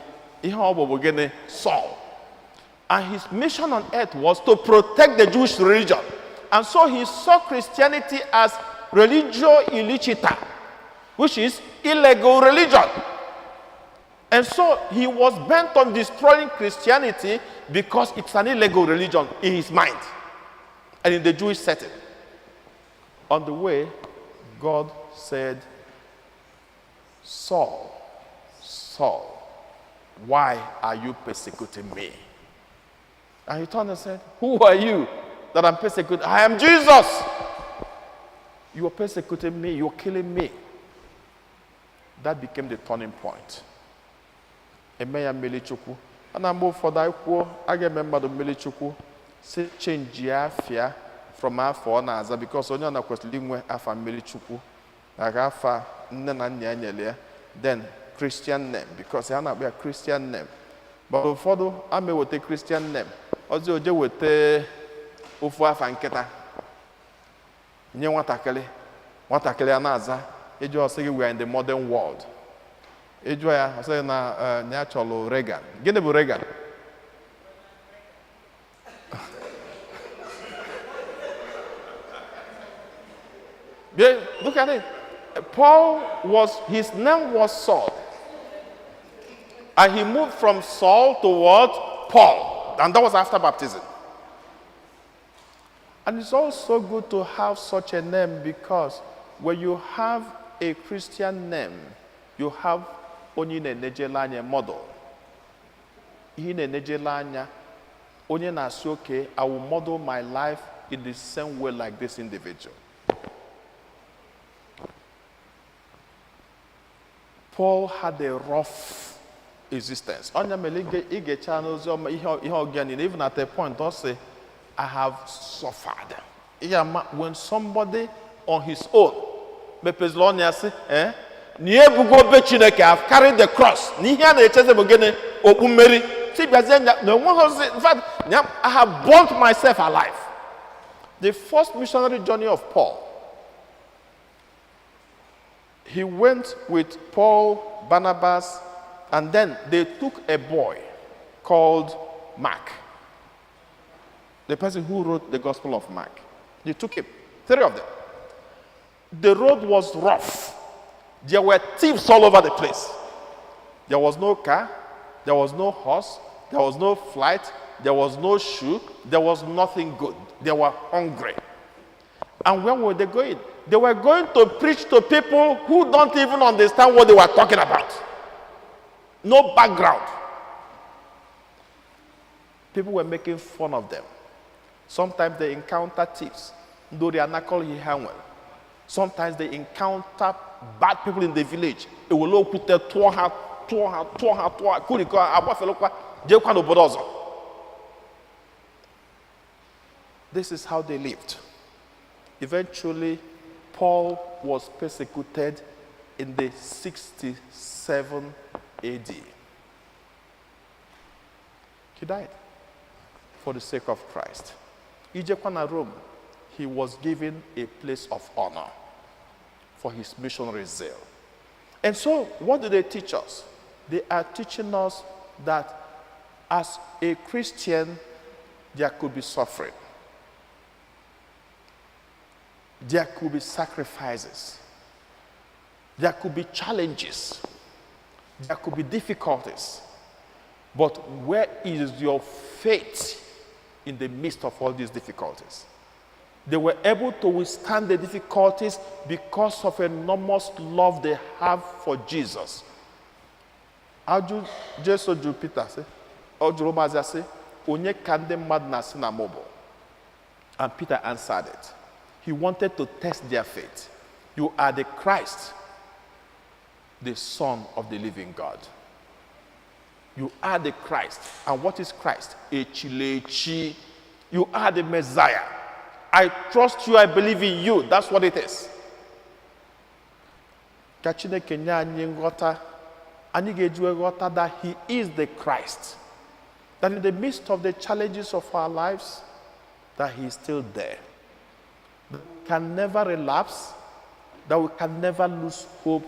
Saul. And his mission on earth was to protect the Jewish religion. And so he saw Christianity as religio illicita, which is illegal religion. And so he was bent on destroying Christianity because it's an illegal religion in his mind and in the Jewish setting. On the way, God said, Saul, Saul, why are you persecuting me? And he turned and said, who are you that I'm persecuting? I am Jesus. You are persecuting me. You're killing me. That became the turning point. Emeya Melichukwu. And I move for that quote. I remember the Melichukwu. Say change afia from afọ na aza, because onye na kwesịrị inwe afa Melichukwu. Like afa nne na nna nyele. Then Christian name, because ya na-akpọ Christian name. But ụfọdụ ame wete Christian name. Ozi oje wete ofu afa nkịta. Nye nwatakịrị ya na-aza. Eji ọsị gị, we are in the modern world. Eji ya ọsị na nya chọrọ Reagan. Gịnị bụ Reagan? Look at it. His name was Saul. And he moved from Saul to what? Paul. And that was after baptism. And it's also good to have such a name, because when you have a Christian name, you have onye na-enejelanya model. Ihe na-enejelanya, onye na-asị, okay, I will model my life in the same way like this individual. Paul had a rough existence. Even at a point, I'll say, I have suffered. When somebody on his own, I've carried the cross. In fact, I have burnt myself alive. The first missionary journey of Paul he went with Paul, Barnabas, and then they took a boy called Mark, the person who wrote the Gospel of Mark. They took him, 3 of them. The road was rough. There were thieves all over the place. There was no car, there was no horse, there was no flight, there was no shoe, there was nothing good. They were hungry. And where were they going? They were going to preach to people who don't even understand what they were talking about. No background. People were making fun of them. Sometimes they encounter thieves. Sometimes they encounter bad people in the village. This is how they lived. Eventually, Paul was persecuted in the 67 AD. He died for the sake of Christ. Ijekwana Rome, he was given a place of honor for his missionary zeal. And so, what do they teach us? They are teaching us that as a Christian, there could be suffering. There could be sacrifices. There could be challenges. There could be difficulties. But where is your faith in the midst of all these difficulties? They were able to withstand the difficulties because of enormous love they have for Jesus. Jesus ju Peter say, Ojuromazia say, onye kande mad na sinamobo. And Peter answered it. He wanted to test their faith. You are the Christ, the Son of the living God. You are the Christ. And what is Christ? Echilechi. You are the Messiah. I trust you, I believe in you. That's what it is. That he is the Christ. That in the midst of the challenges of our lives, that he is still there. That we can never relapse, that we can never lose hope,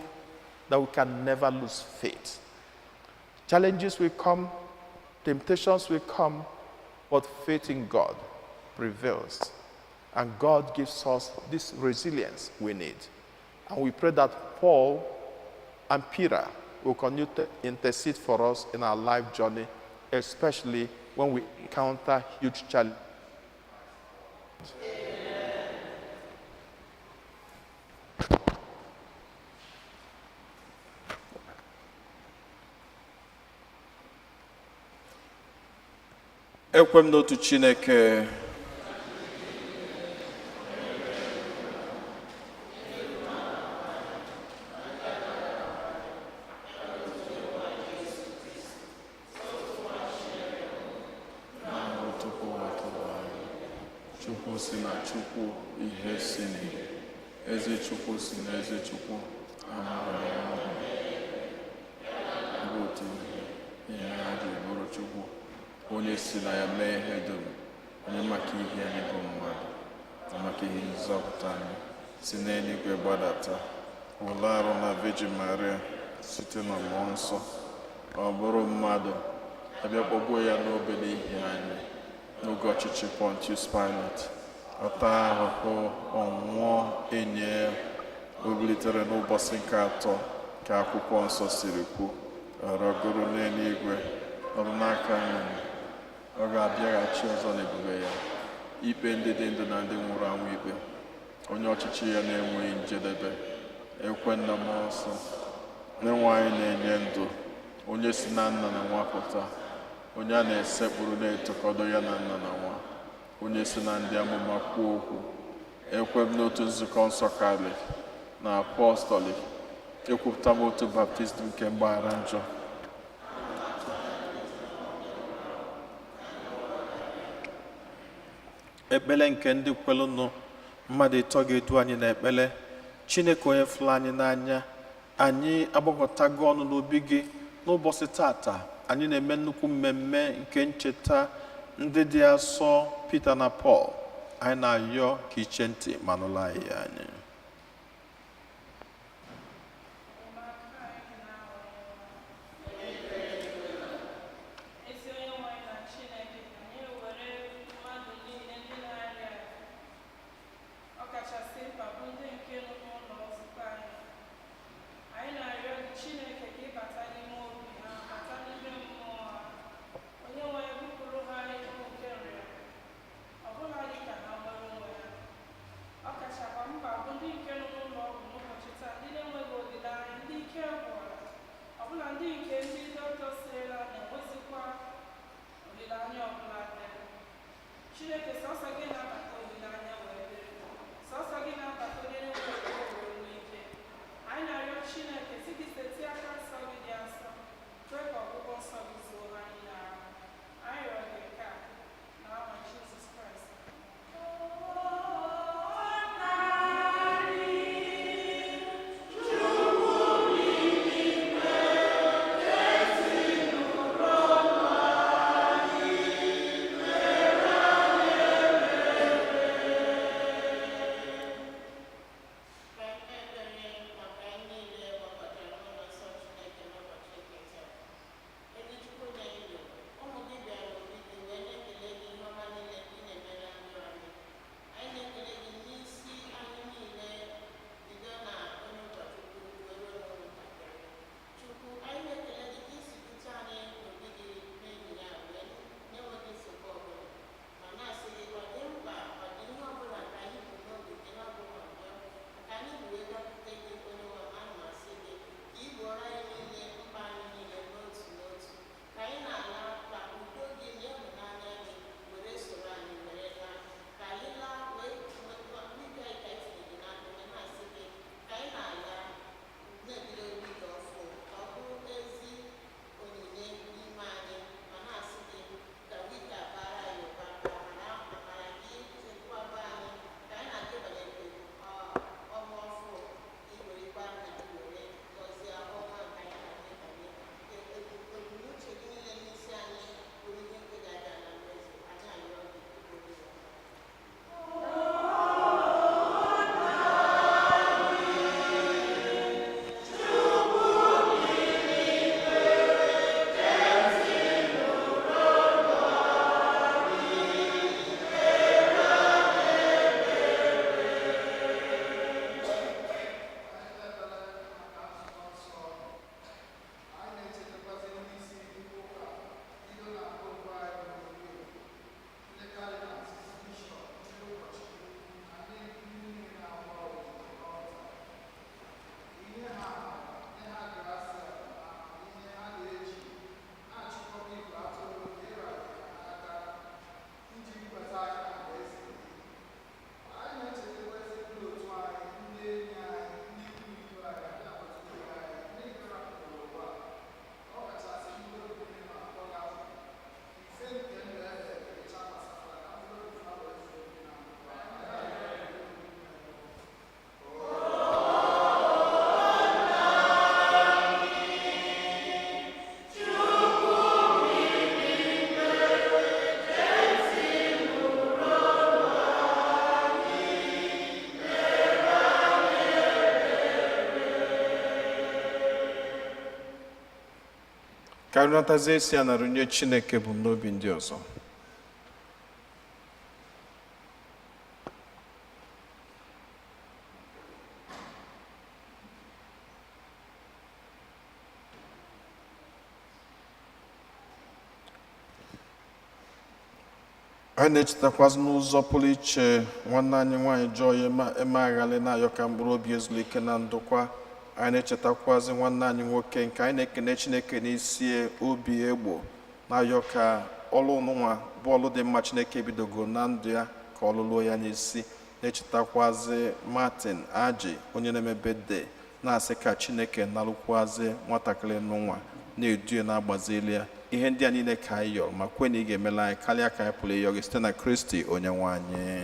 that we can never lose faith. Challenges will come, temptations will come, but faith in God prevails. And God gives us this resilience we need. And we pray that Paul and Peter will continue to intercede for us in our life journey, especially when we encounter huge challenges. Ekwem n'otu Chineke. Chukwu si na Chukwu, ihe si n'ihe. Eze Chukwu si na Eze Chukwu, amara ya ahụ. Bụ otu ihe ha ji bụrụ Chukwu. Onye si na ya mee ihe dum, onye maka ihe anyị bụ mmadụ, na maka ihe nzọpụta anyị, si n'eluigwe gbadata, ụlọ arụ na Virgin Maria, site na mmụọ nsọ, ọ bụrụ mmadụ, abịa kpọgbuo ya n'obe n'ihi anyị, n'oge ọchịchị Pontius Pilate, ọta ahụhụ ọnwụọ enye o bilitere n'ụbọchị nke atọ ka akwụkwọ nsọ siri kwuo, ọrọgoro n'eluigwe, ọrụ n'aka nri. Ọ ga-abịaghachi ọzọ n'ebube ya, ikpe ndị dị ndụ na ndị nwụrụ anwụ ikpe. Onye ọchịchị ya na-enweghị njedebe, ekwe nna mmụọ nsọ, na-enwe anyị na-enye ndụ, onye si na nna na nwa pụta, onye a na-esekpụrụ na-etokọdo ya na nna na nwa, onye si na ndị amụma kwuo okwu. Ekwe m n'otu nzukọ nsọ Katọlik na apọstọlik, ekwupụta m otu baptizim nke mgbaghara njọ. Ekpele nke ndị kwelụnụ mmadụ ịtọ ga-edu anyị n'ekpele. Chineke onye fụrụ anyị n'anya, anyị agbakọtago ọnụ n'obi gị n'ụbọchị tata. Anyị na-eme nnukwu mmemme nke ncheta ndị dị asọ Peter na Paul. Anyị na-ayọ ka iche ntị ma nụla anyị. ka anyị natazie esi a nara nye Chineke bụ n'obi ndị ọzọ. Anyị na-echetakwazị n'ụzọ pụrụ iche nwanne anyị nwaanyị Joy Emeaghalị na-ayọ ka mkpụrụ obi ezuru ike na ndokwa. Anyị na-echetakwazị nwanne anyị nwoke nke anyị na-ekene Chineke n'isi obi egbo na-ayọ ka ọlụ n'ụwa bọọlụ dị mma Chineke bidogo na ndụ ya ka ọ lụlụọ ya n'isi. Na-echetakwazị Martin Aji onye na-eme birthday na-asị ka Chineke nalụkwazị nwatakịrị n'ụwa na-edue na-agbazili ya. Ihe ndị a niile ka anyị yọrọ ma kwe na ị ga-emela anyị karịa ka anyị pụrụ ịyọ gị site na Kristi onye nwe anyị.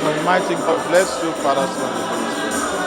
Almighty God bless you, Father, Son, and Holy Spirit.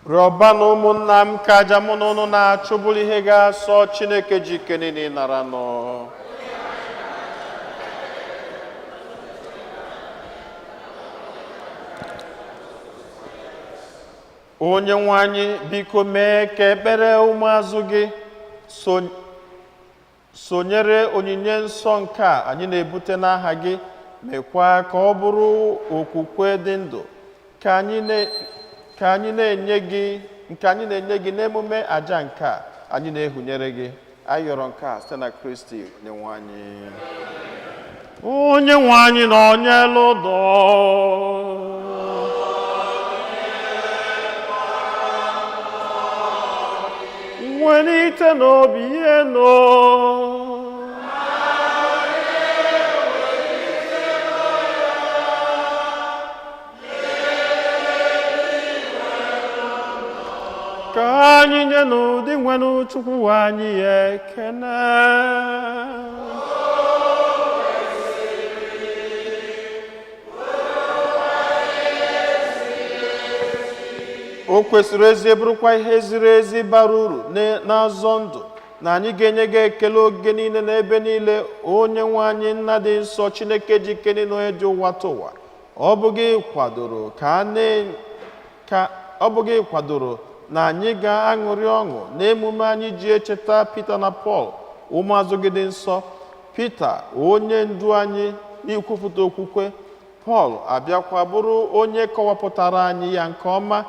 Rọba na ụmụnna m ka aja mụ na ụnụ na-achụbụrụ ihe ga-asọ Chineke ji ike niile nara nọ. Onye nwe anyị biko mee ka ekpere ụmụazụ gị sonyere onyinye nsọ nke a anyị na-ebute n'aha gị, mekwa ka ọ bụrụ okwukwe dị ndụ ka anyị na-enye gị n'emume aja nke a anyị na-ehunyere gị. Anyị yọrọ nke a site na Kristi onye nwe anyị. Onye nwe anyị nọ n'elu ụdọ. welite n'obi enu. Ka anyị nye n'ụdị nwenụ Chukwu anyị ekene. O kwesịrị ezi bụrụkwa ihe ziri ezi bara uru n'azọ ndụ na anyị ga-enye gị ekele oge niile na ebe niile, onye nwe anyị nna dị nsọ, Chineke ji ike niile onye ji ụwa tụwa. Ọ bụ gị kwadoro na anyị ga-aṅụrị ọṅụ n'emume anyị ji echeta Pita na Pọl, ụmụazụ gị dị nsọ. Pita onye ndu anyị n'ikwupụta okwukwe, Pọl abịakwa bụrụ onye kọwapụtara anyị ya nke ọma.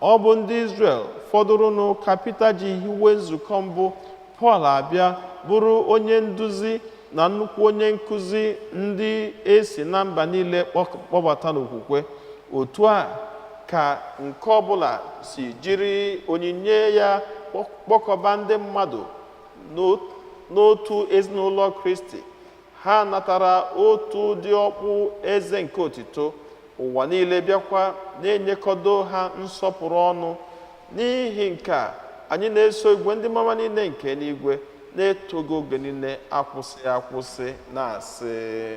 Ọ bụ ndị Izrel fọdụrụnụ ka Pita ji hiwe nzukọ mbụ. Pọl abịa bụrụ onye nduzi na nnukwu onye nkụzi ndị esi na mba niile kpọbata n'okwukwe. Otu a ka nke ọbụla si jiri onyinye ya kpọkọba ndị mmadụ n'otu ezinụlọ Kristi. Ha natara otu dị ọkpụ eze nke otito. Ụwa niile bịakwa na-enyekọdo ha nsọpụrụ ọnụ. N'ihi nke a, anyị na-eso igwe ndị mama niile nke n'igwe na-etogo oge niile akwụsị na-asị: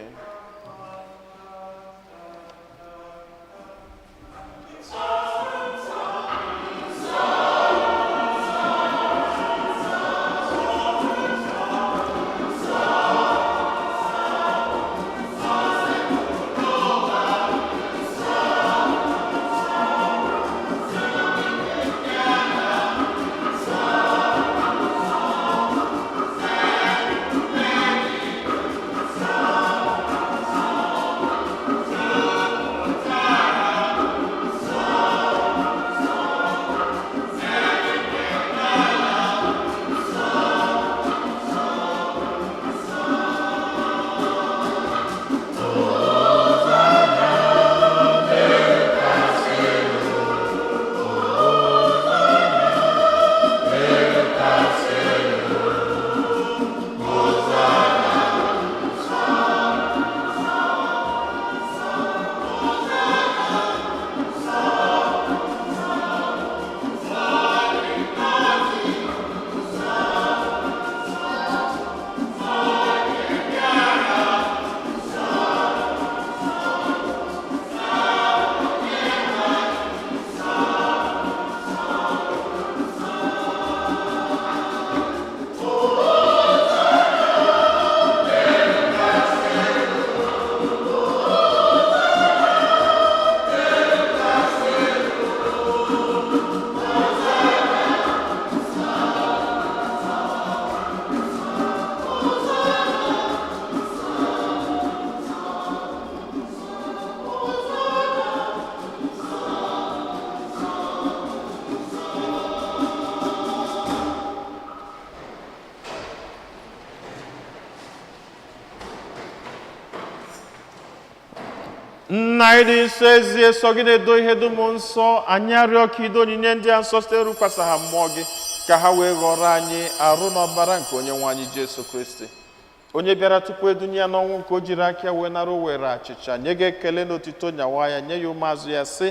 Nna anyị dị nsọ, ezie sọ gị na-edo ihe dum nsọ. Anyị arịọ ka ido onyinye ndị a nsọ site rukwasa ha mmụọ gị, ka ha wee ghọrọ anyị arụ na ọbara nke onye nwe anyị Jesu Kristi, onye bịara tupu edunye ya n'ọnwụ, nke o jiri aka wee nara o were achịcha nye gị ekele na otito nyawa ya, nye ya ụmụazụ ya, sị: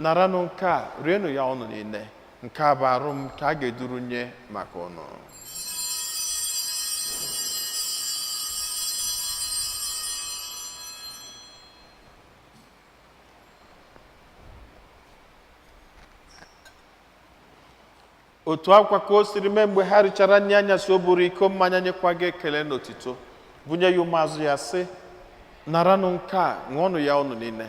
naranụ nke a, rienụ ya ọnụ niile. Nke a bụ arụ m ka a ga-eduru nye maka ụnụ. Otu akwa ka o siri mee mgbe ha richara nri anyasị, o buru iko mmanya nyekwa gị ekele na otito, bunye ya ụmụazụ ya, sị: naranụ nke a, ṅụọnụ ya ọnụ niile.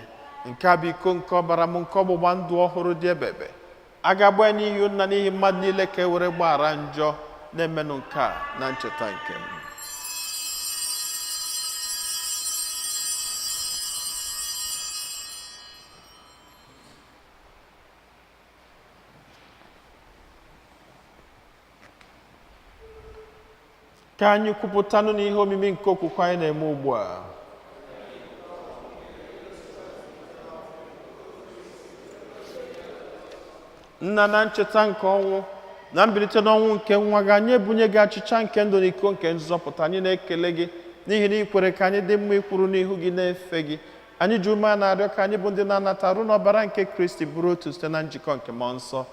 Nke a bụ iko nke ọbara m, nke ọgbụgba ndụ ọhụrụ dị ebebe. A ga-agba ya n'ihi nna n'ihi mmadụ niile, ka e were gbaghara njọ. Na-emenụ nke a na ncheta nke m. Ka anyị kwupụtanụ n'ihe omimi nke okwukwe anyị na-eme ugbu a. Nna, na ncheta nke ọnwụ na mbilite n'ọnwụ nke nwa gị, anyị ebunye gị achịcha nke ndụ na iko nke nzọpụta. Anyị na-ekele gị n'ihi na ị kwere ka anyị dị mma ikwuru n'ihu gị na-efe gị. Anyị ji ume a na-arịọ ka anyị bụ ndị na-anata arụ n'ọbara nke Kristi bụrụ otu site na njikọ nke mmụọ nsọ.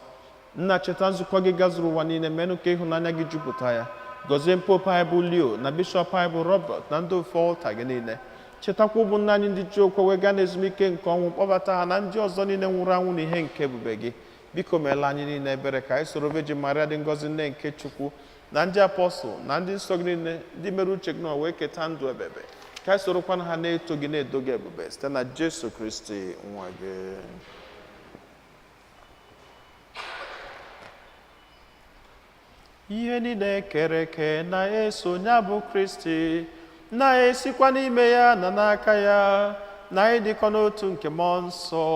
Nna, cheta nzukọ gị gazuru ụwa niile, menụ ka ịhụnanya gị jupụta ya. Gọzie mpope anyị bụ Leo na bishọp anyị bụ Robert na ndị ofe ọlta gị niile. Chetakwa ụmụnna anyị ndị ji okwe wega na ezumike nke ọnwụ, kpọbata ha na ndị ọzọ niile nwụrụ anwụ na ihe nke ebube gị. Biko meela anyị niile ebere ka anyị soro Virgin Maria dị ngọzi nne nke Chukwu na ndị apọstụl na ndị nsọ gị niile ndị mere uche gị na wee keta ndụ ebebe. Ka anyị sorokwana ha na-eto gị na-edo gị ebube site na Jesu Kristi nwa gị. Ihe niile kere eke na-eso ya bụ Kristi, na-esikwa n'ime ya na n'aka ya, na ịdịkọ n'otu nke mmụọ nsọ,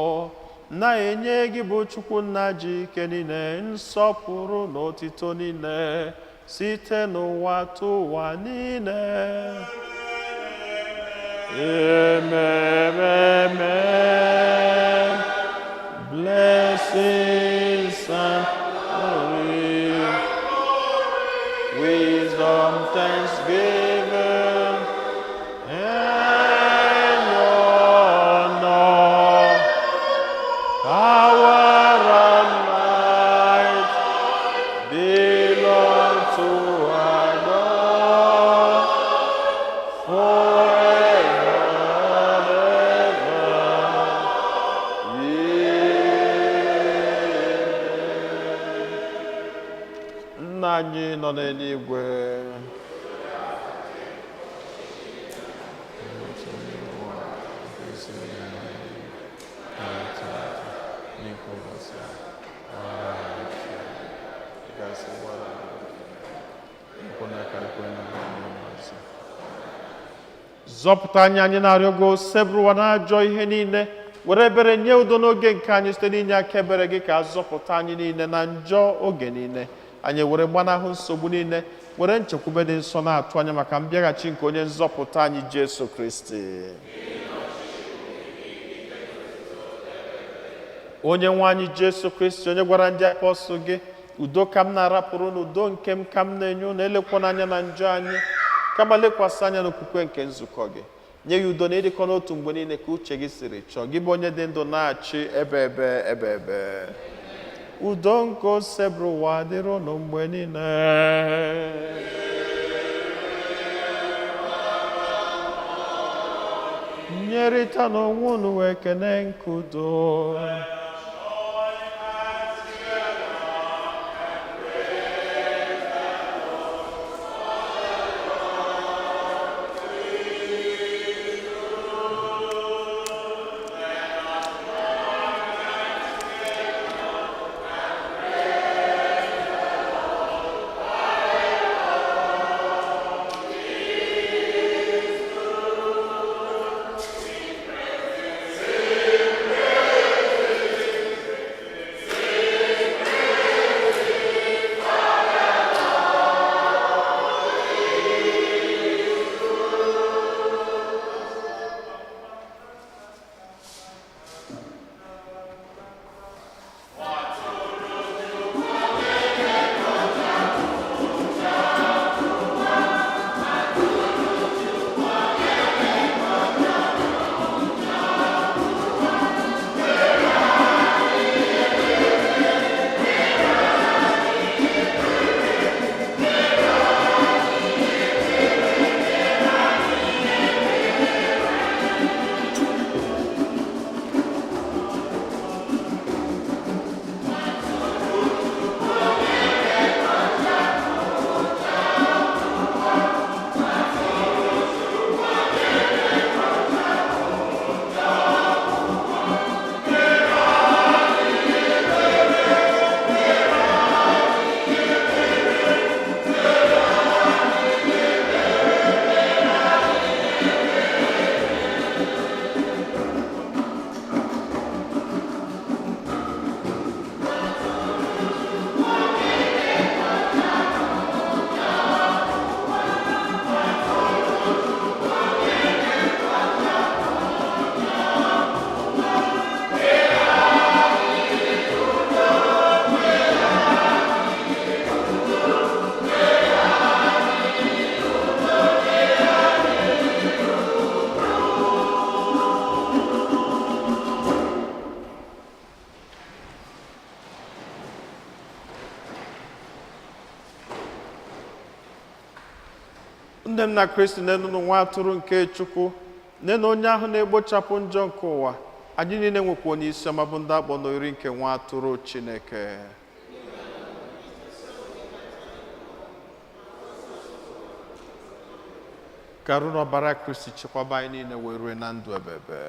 na-enye gị bụ Chukwu Nna ji ike niile, nsọpụrụ na otito niile site n'ụwa tụwa niile. Amen, amen. Blessings and glory, wisdom, thanksgiving, and honor, power and might belong to our God forever and ever. Amen. Nna anyị nọ n'eluigwe, zọpụta anyị na-arịọ gị, osebụrụwa n'ajọ ihe niile, were ebere nye udo n'oge nke anyị site n'inye aka ebere gị ka azọpụta anyị niile na njọ oge niile. Anyị were gbanahụ nsogbu niile, were nchekwube dị nsọ na-atụ anya maka mbịaghachi nke onye nzọpụta anyị Jesu Kristi. Onye nwe anyị Jesu Kristi, onye gwara ndị apọstụl gị, udo ka m na-arapụrụ n'udo nke m ka m na-enye unu, elekwana anya na njọ anyị, kama lekwasị anya n'okwukwe nke nzukọ gị. Nye ya udo na ịdịkọ n'otu mgbe niile ka uche gị siri chọọ, gị bụ onye dị ndụ na-achị ebe ebe. Udo nke osebụrụ ụwa dịrị unu mgbe niile. Nyerịta n'onwe unu wee kene nke udo. ụmụnne m na Kristi, nenụnụ nwa atụrụ nke Chukwu, nenu onye ahụ na-egbochapụ njọ nke ụwa. Anyị niile nwekwa onye isi ọma bụ ndị akpọ n'ori nke nwa atụrụ Chineke. Ka arụ n'ọbara Kristi chekwaba anyị niile wee rue na ndụ ebebe.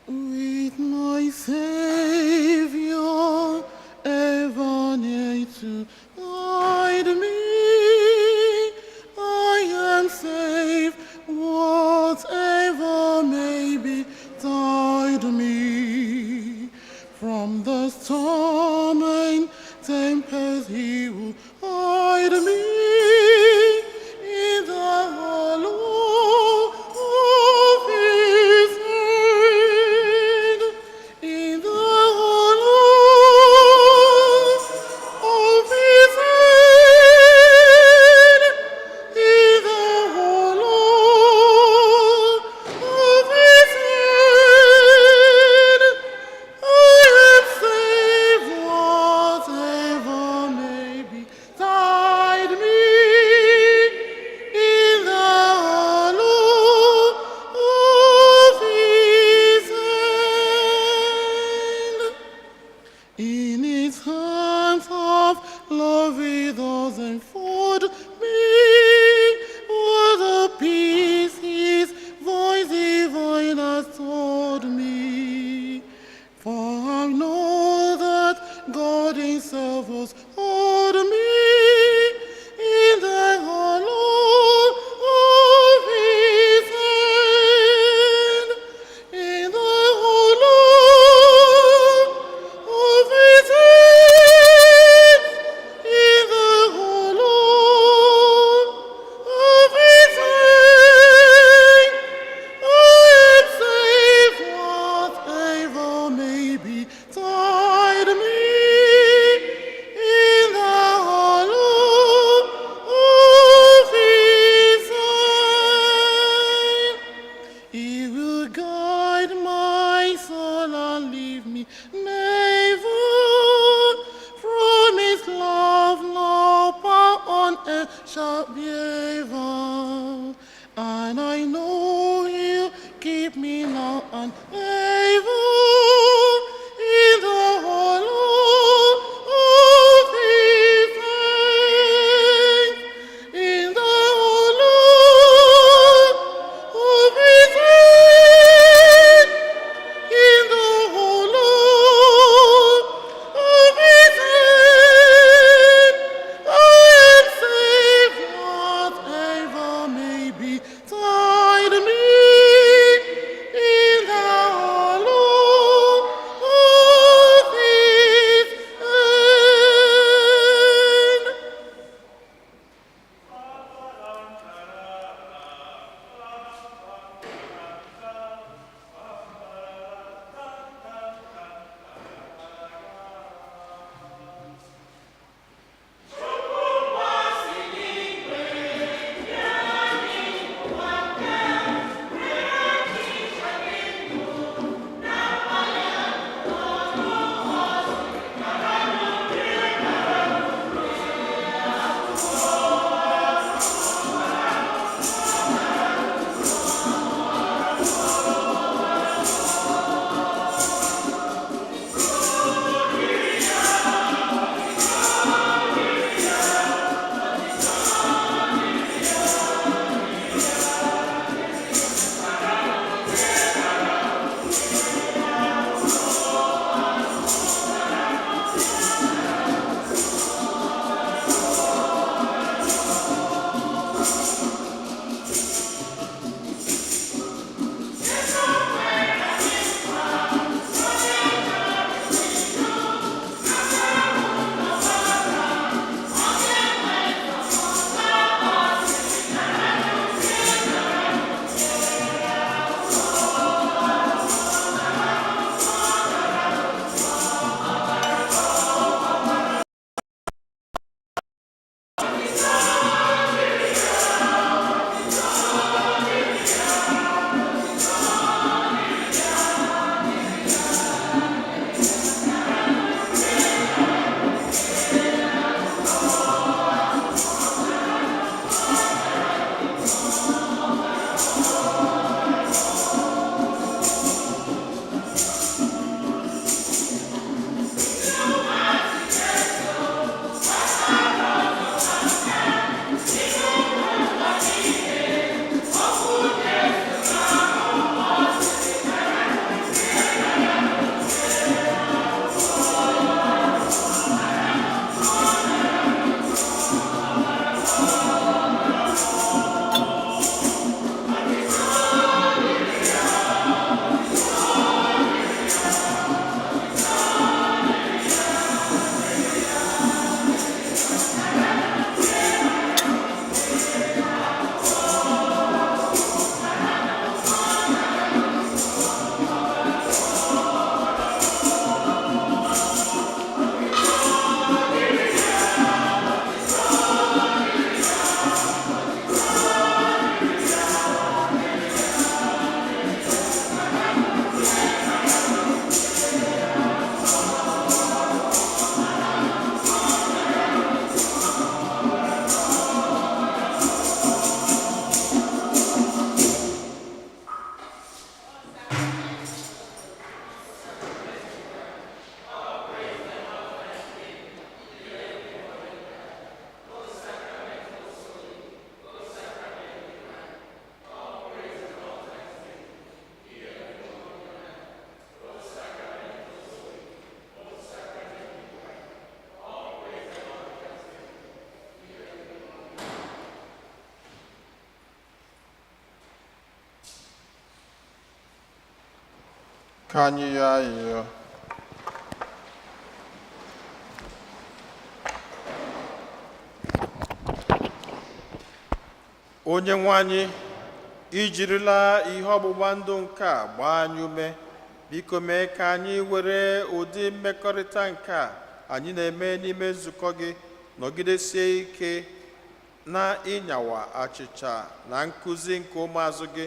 With my Savior ever near to guide me, I am safe, whatever may betide me. From the storm and tempest he will hide me in the hollow of his hand, in the hollow of his hand, in the hollow of his hand. I am safe, whatever may betide me, in the hollow of his hand. In his hands of love he does enfold me, what a peace his voice divine has told me. For I know that God himself was hold me in the hollow of his hand, in the hollow of his hand, in the hollow of his hand. I am safe, whatever may betide me, in the hollow of his hand. He will guide my soul and leave me never. From his love no power on earth shall be able. And I know he'll keep me now and ever in the hollow of his hand, in the hollow of his hand, in the hollow of his hand. I am safe, whatever may betide me, in the Ka anyị yọọ ayịyọ. Onye nwe anyị, ijirila ihe ọgbụgba ndụ nke a gbaa anyị ume, biko mee ka anyị were ụdị mmekọrịta nke a anyị na-eme n'ime nzukọ gị nọgidesie ike na ịnyawa achịcha na nkụzi nke ụmụazụ gị,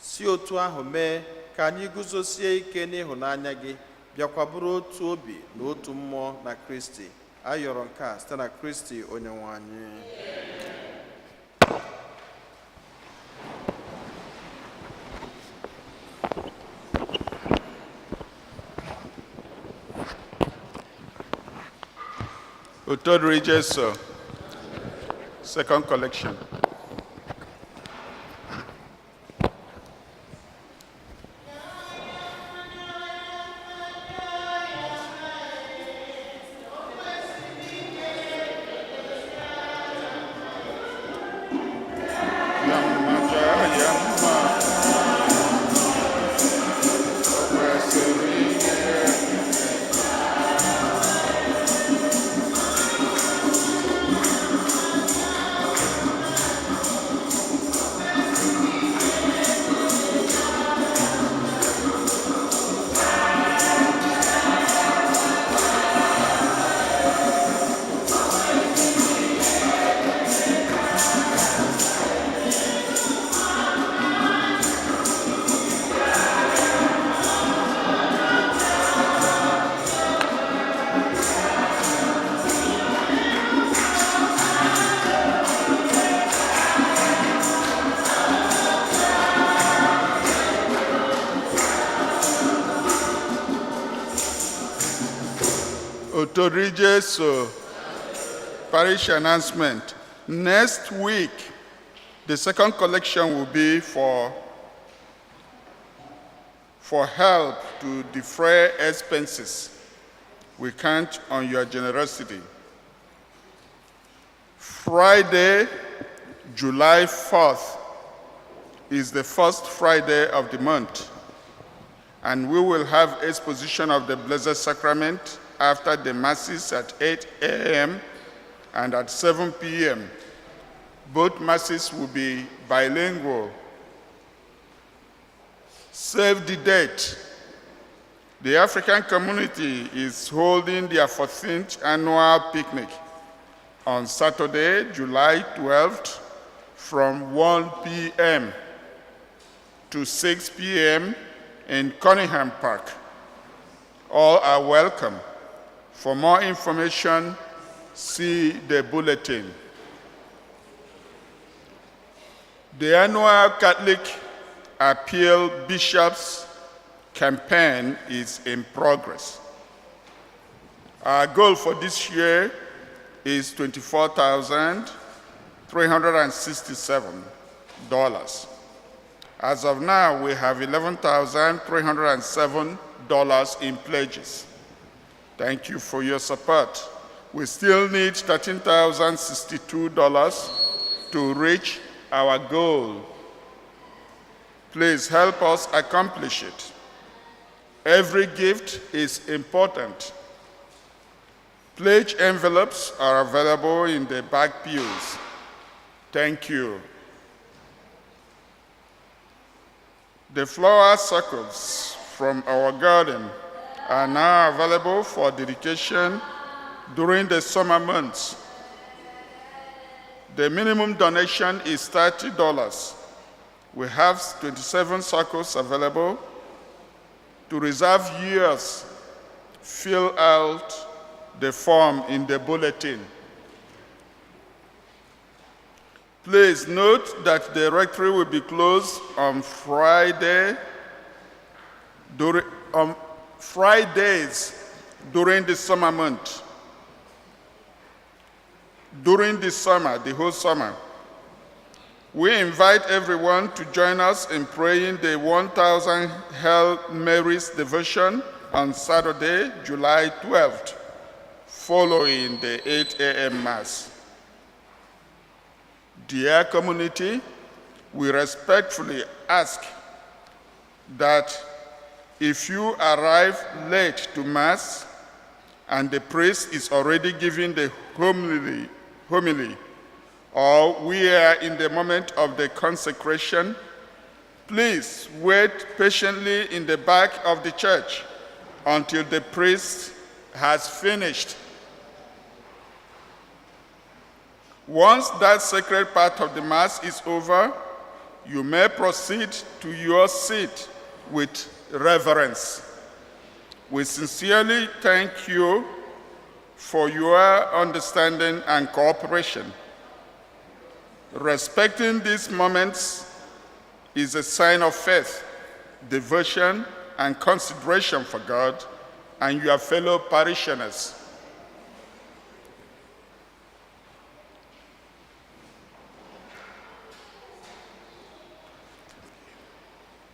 si otu ahụ mee ka anyị guzosie ike n'ịhụnanya gị, bịakwa bụrụ otu obi na otu mmụọ na Kristi. Ayọrọ nke a site na Kristi onye nwe anyị. Utodri Jesu, second collection. Utodri Jesu, parish announcement. Next week, the second collection will be for help to defray expenses. We count on your generosity. Friday, July 4th, is the first Friday of the month, and we will have exposition of the Blessed Sacrament after the masses at 8 a.m. and at 7 p.m. Both masses will be bilingual. Save the date. The African community is holding their 14th annual picnic on Saturday, July 12th, from 1 p.m. to 6 p.m. in Cunningham Park. All are welcome. For more information, see the bulletin. The annual Catholic Appeal Bishops campaign is in progress. Our goal for this year is $24,367. As of now, we have $11,307 in pledges. Thank you for your support. We still need $13,062 to reach our goal. Please help us accomplish it. Every gift is important. Pledge envelopes are available in the back pews. Thank you. The flower circles from our garden are now available for dedication during the summer months. The minimum donation is $30. We have 27 circles available. To reserve yours, fill out the form in the bulletin. Please note that the rectory will be closed on Fridays during the summer month. During the summer, the whole summer, we invite everyone to join us in praying the 1000 Hail Marys devotion on Saturday, July 12th, following the 8 a.m. Mass. Dear community, we respectfully ask that If you arrive late to Mass and the priest is already giving the homily, or we are in the moment of the consecration, please wait patiently in the back of the church until the priest has finished. Once that sacred part of the Mass is over, you may proceed to your seat with reverence. We sincerely thank you for your understanding and cooperation. Respecting these moments is a sign of faith, devotion, and consideration for God and your fellow parishioners.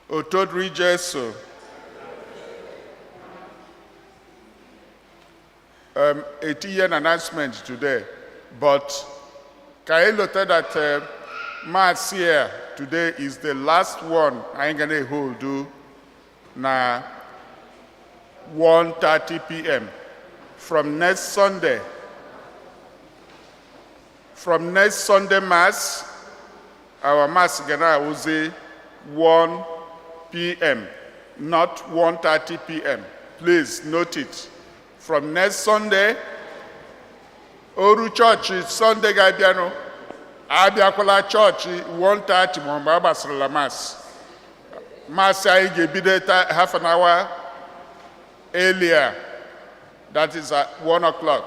Otodri Jesu. A TN announcement today, but Kaelo said that Mass here today is the last one I'm going to hold na 1:30 p.m. From next Sunday Mass, our Mass gonna will say 1 p.m., not 1:30 p.m. Please note it. From next Sunday, Oru Church Sunday Gabiano, Abiakola Church 1:30 Mwamba Basrala Mass. Mass I give half an hour earlier. That is at 1 o'clock.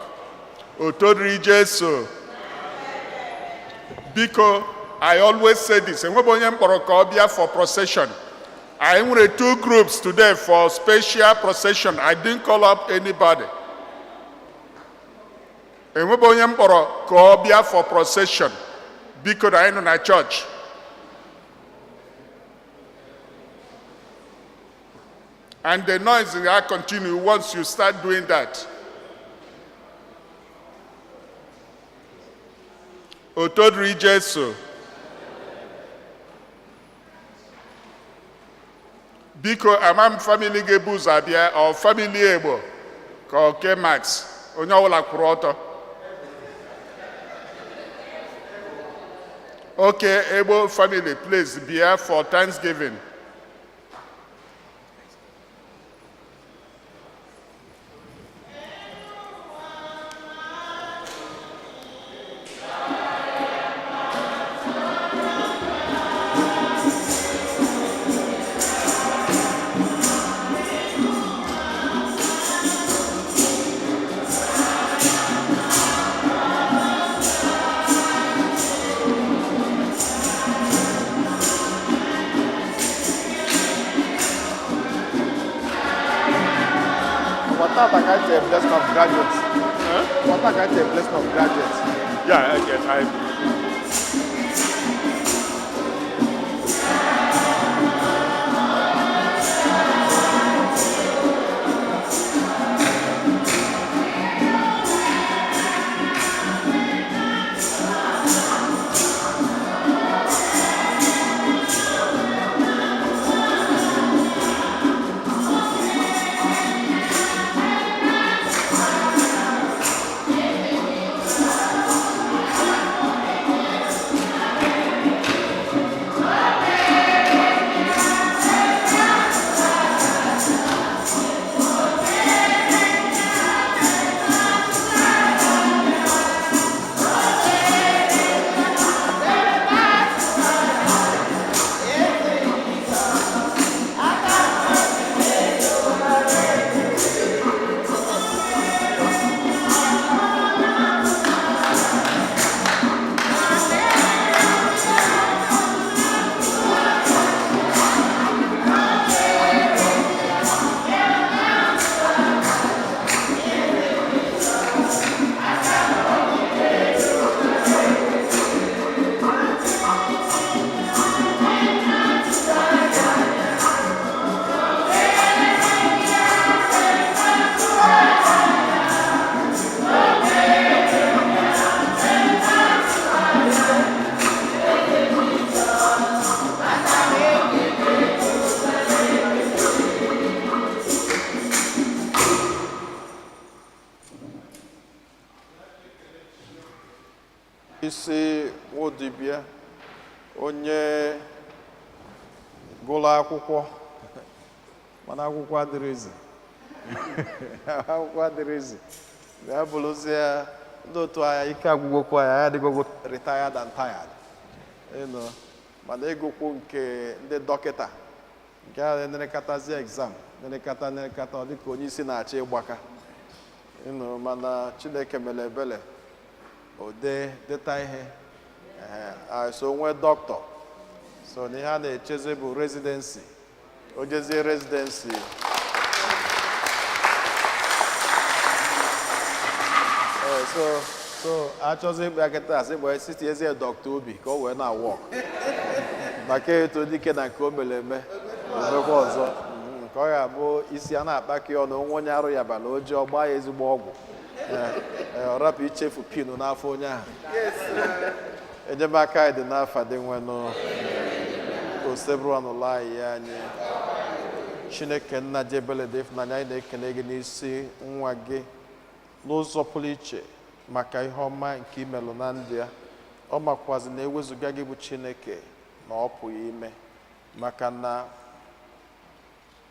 Otodri Jesu. Because I always say this, and we're for procession. I wanted 2 groups today for special procession. I didn't call up anybody. And we're for procession because I know a church. And the noise will continue once you start doing that. Otodri Jesu. Biko amam family gebuz abia or family ebo ko ke Max onye ola kwuru ọtọ. Okay, ebo family, please be here for Thanksgiving. What I got a blessing of graduates? Huh? What I got a blessing of graduates? Yeah, okay. isi nwodibịa onye gụrụ akwụkwọ mana akwụkwọ adịrịzi akwụkwọ adịrịzi ya bụrụzie ndị otu anya ike agwụgwokwu anya ya adịgogo retired and tired mana egokwu nke ndị dọkịta nke a nerekatazi exam nerekata ọ dịka onye isi na-achọ ịgbaka mana Chineke mere ebele deta ihe so nwee dọkịta so na ihe a na-echezi bụ residency o jezie residency so achọzi ịkpa kịta asị gba siti ezie dọkịta obi ka o wee na-awọk maka eto dike na nke o mere eme omekwa ọzọ nke ọ ga-abụ isi a na-akpaki ọnụ onwe onye arụ ya bala oji ọgba ya ezigbo ọgwụ ọ rapụ ichefu pinu n'afọ onye ahụ enyemaka dị n'afọ dị nwenụ osebụrụ anyị ya anyị Chineke nna ji ebele dị ịfụnanya anyị na-ekene gị n'isi nwa gị n'ụzọ pụrụ iche maka ihe ọma nke imelụ na ndụ ya ọ makwazi na ewezuga gị bụ Chineke na ọ pụghị ime maka na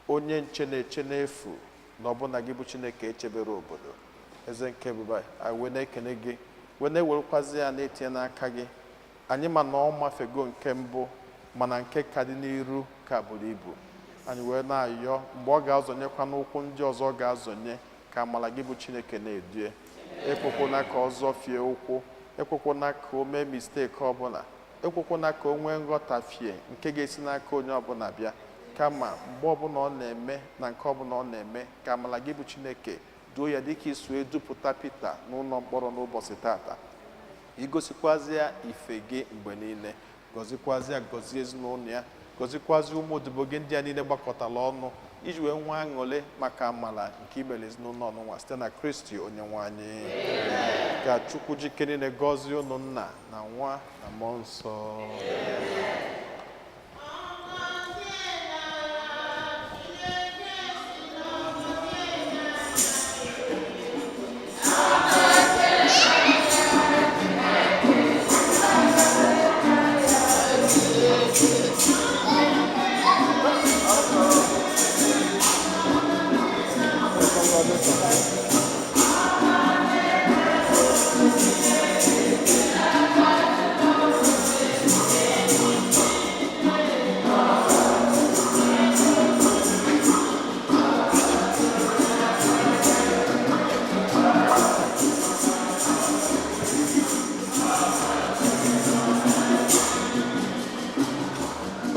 onye nche na-eche n'efu na ọbụna gị bụ Chineke echebere obodo eze nke ebube anyị wee na-ekene gị wee na-ewerekwazi ya na-etinye n'aka gị anyị ma na ọ mafego nke mbụ mana nke ka dị n'iru ka buru ibu anyị wee na-ayọ mgbe ọ ga-azọnyekwa n'ụkwụ ndị ọzọ ọ ga-azọnye ka amala gị bụ Chineke na-edue ekwekwana ka ọzọ fie ụkwụ ekwekwana ka o mee misteki ọbụla ekwekwana ka o nwee nghọtafie nke ga-esi n'aka onye ọbụla bịa kama mgbe ọbụla ọ na-eme na nke ọbụla ọ na-eme ka amala gị bụ Chineke duo ya dịka isu edupụta Pita n'ụlọ mkpọrọ n'ụbọchị tata igosikwazi ya ife gị mgbe niile gọzikwazi ya gọzie ezinụlọ ya gọzikwazi ụmụ odibo gị ndị a niile gbakọtara ọnụ iji wee nwee aṅụrị maka amala nke imere ezinụlọ ọnụnwa site na Kristi onye nwe anyị ka Chukwu jike niile gọzie unu nna na nwa na mmụọ nsọ.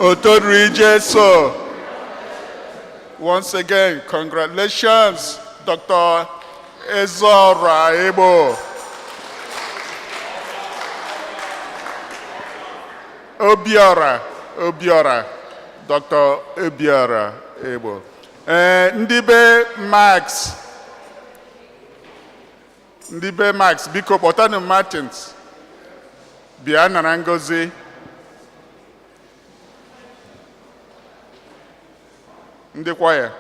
Otodri Jeso. Once again, congratulations, Dr. Ezora Ebo. Obiora, Dr. Obiora Ebo. Ndibe Max, Biko Botano Martins, Biana Rangozi. Ndị kwaya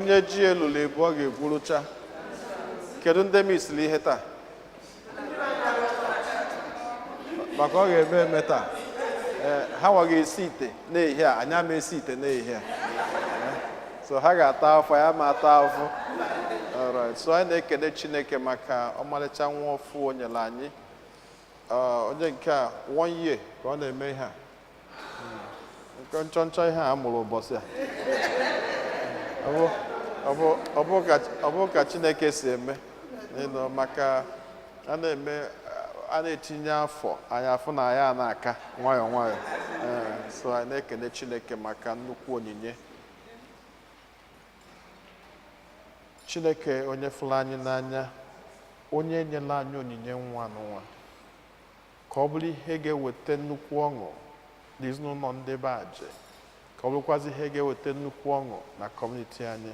onye ji elulu ebu ọ ga-egwurucha. Kedu ndị misiri ihe taa? Maka ọ ga-eme eme taa. Ha nwa ga-esi ite n'ehihie a, anyị ama esi ite n'ehihie a. So ha ga-ata afọ, ya ma ata afọ. Alright, so anyị na-ekele Chineke maka ọmarịcha nwa ọfụ o nyere anyị. Onye nke a 1 year ka ọ na-eme ihe a. Nke nchọnchọ ihe a mụrụ ụbọchị a. Ọ bụ ka Chineke si eme. Maka a na-eme, a na-etinye afọ, anyị afụ na ya na-aka nwayọọ nwayọọ. So anyị na-ekele Chineke maka nnukwu onyinye. Chineke onye fụrụ anyị n'anya, onye nyela anyị onyinye nwa n'ụwa, ka ọ bụrụ ihe ga-eweta nnukwu ọṅụ n'ezinụlọ ndị be aje, ka ọ bụrụkwazị ihe ga-eweta nnukwu ọṅụ na kọmuniti anyị.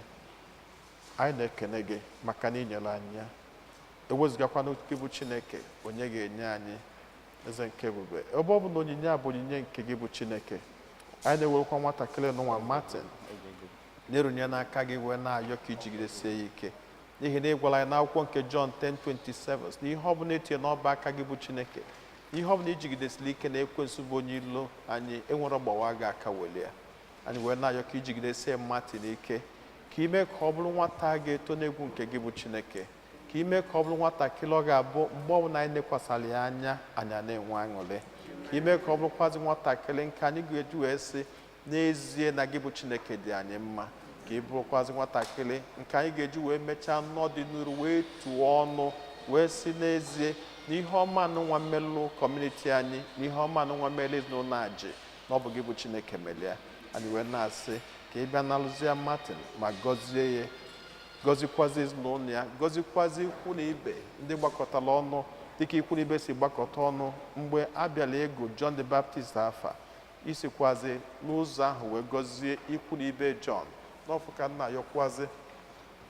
Anyị na-ekene gị maka na inyere anyị ya. Ewezugakwana gị bụ Chineke, onye ga-enye anyị eze nke ebube. Ebe ọ bụ na onyinye a bụ onyinye nke gị bụ Chineke, anyị na-ewerekwa nwatakịrị n'ụwa Martin na-erunye n'aka gị wee na-ayọ ka ijigidesie ya ike, n'ihi na ị gwara anyị n'akwụkwọ nke John 10:27 na ihe ọ bụla etinye n'ọba aka gị bụ Chineke, ihe ọ bụla ijigidesiri ike na ekwensu bụ onye ilo anyị, enwere ọgbawa ga aka welie. Anyị wee na-ayọ ka ijigidesie Martin ike, ka ime ka ọ bụrụ nwata ga-eto n'egwu nke gị bụ Chineke, ka ime ka ọ bụrụ nwatakịrị ọ ga-abụ mgbe ọbụla anyị nekwasara ya anya anyị na-enwe aṅụrị, ka ime ka ọ bụrụkwazị nwatakịrị nke anyị ga-eji wee sị n'ezie na gị bụ Chineke dị anyị mma, ka ị bụrụkwazị nwatakịrị nke anyị ga-eji wee mechaa n'ọdịnihu wee tụọ ọnụ wee sị n'ezie na ihe ọma nwa mmelụ kọmuniti anyị, na ihe ọma nwa mmelụ ezinụlọ aji, na ọ bụ gị bụ Chineke melia. Anyị wee na-asị ka ị bịa n'alụzie Martin ma gọzie ya, gọzikwazi ezinụlọ ya, gọzikwazi ikwu na ibe ndị gbakọtara ọnụ dịka ikwu na ibe si gbakọta ọnụ mgbe a bịara ego John the Baptist afa, isikwazi n'ụzọ ahụ wee gọzie ikwu na ibe John. N'ọfụ ka nna yọkwazi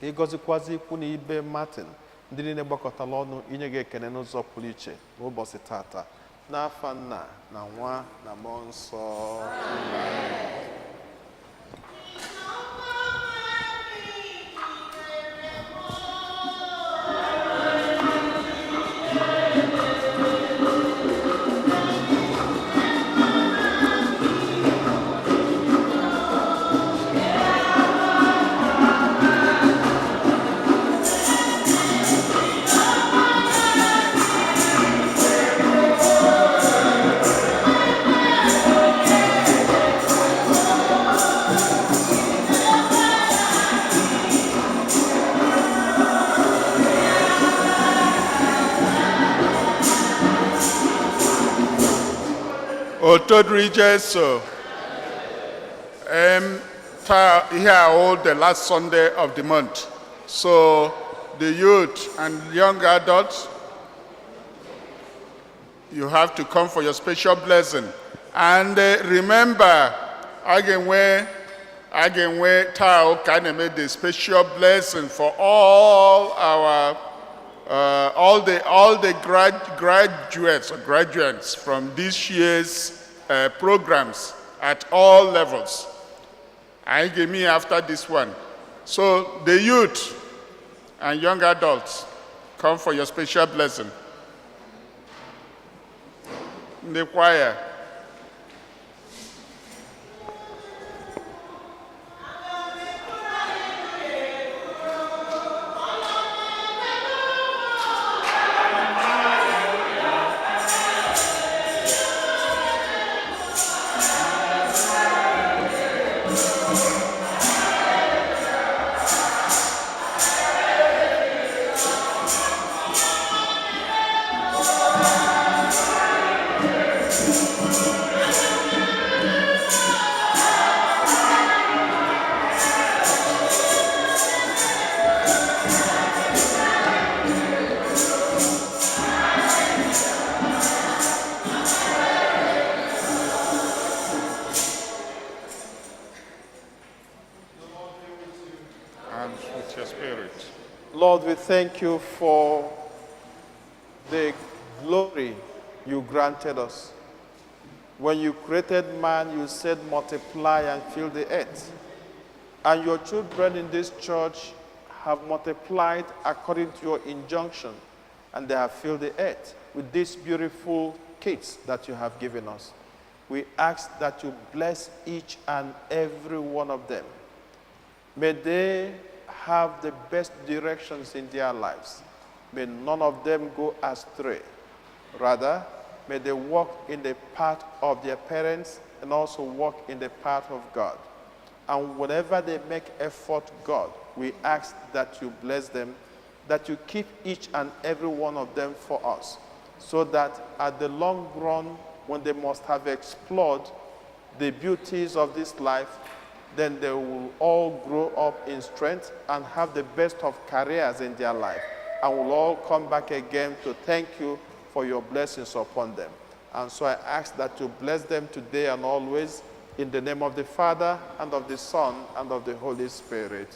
ka ị gọzikwazi ikwu na ibe Martin, ndị niile gbakọtara ọnụ inye gị ekene n'ụzọ pụrụ iche n'ụbọchị tata, n'afa Nna na Nwa na Mmụọ Nsọ. Otodri Jesu. Here are all the last Sunday of the month. So the youth and young adults, you have to come for your special blessing. And remember, again, Tao can make the special blessing for all our all the graduates from this year's programs at all levels. I give me after this one. So the youth and young adults, come for your special blessing. The choir. Lord, we thank you for the glory you granted us. When you created man, you said multiply and fill the earth. And your children in this church have multiplied according to your injunction, and they have filled the earth with these beautiful kids that you have given us. We ask that you bless each and every one of them. May they have the best directions in their lives. May none of them go astray. Rather, may they walk in the path of their parents and also walk in the path of God. And whenever they make effort, God, we ask that you bless them, that you keep each and every one of them for us, so that at the long run, when they must have explored the beauties of this life, then they will all grow up in strength and have the best of careers in their life, and will all come back again to thank you for your blessings upon them. And so I ask that you bless them today and always, in the name of the Father, and of the Son, and of the Holy Spirit.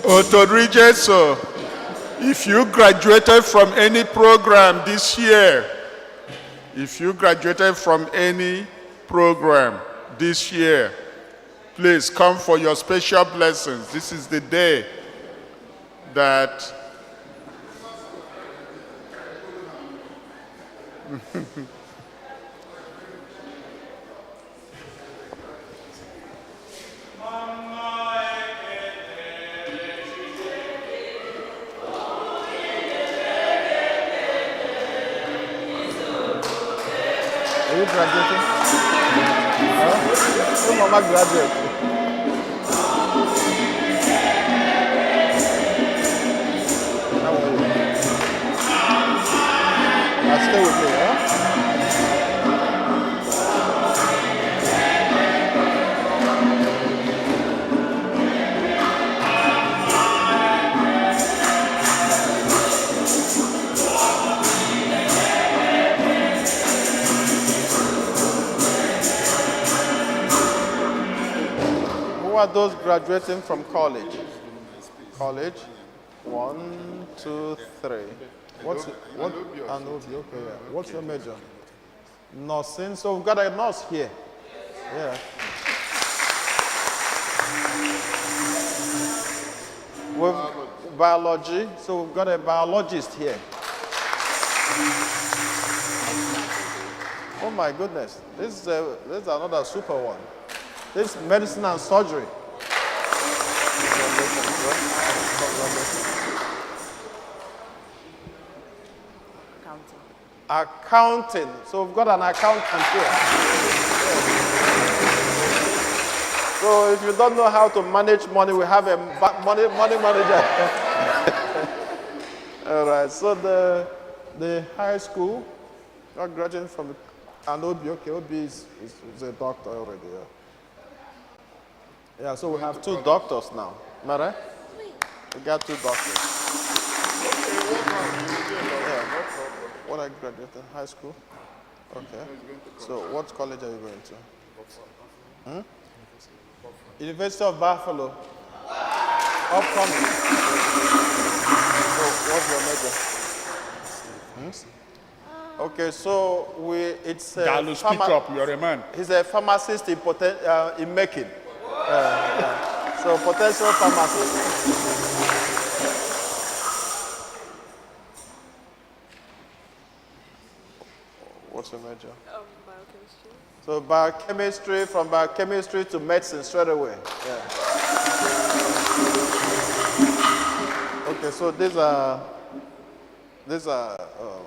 Otorijeso, if you graduated from any program this year, please come for your special blessings. This is the day that Are you graduating? Huh? Your mama graduate. How are you? Stay with me, huh? Who are those graduating from college? College? 1, 2, 3. What? Anobi, okay, yeah. What's your major? Nursing. So we've got a nurse here. Yeah. With biology. So we've got a biologist here. Oh my goodness. This is another super one. This is medicine and surgery. Accounting. So we've got an accountant here. Yeah. So if you don't know how to manage money, we have a money manager. All right. So the high school, you're graduating from an OB. Okay, OB is a doctor already. Yeah. Yeah, so we have 2 doctors now. Am I right? We got 2 doctors. Yeah. What I graduated high school? Okay. So what college are you going to? University of Buffalo. Upcoming. So what's your major? Okay, so it's Dalu, speak up, you're a man. He's a pharmacist in making. So potential pharmacist. What's your major? Biochemistry. So biochemistry, from biochemistry to medicine straight away. Yeah. Okay, so these are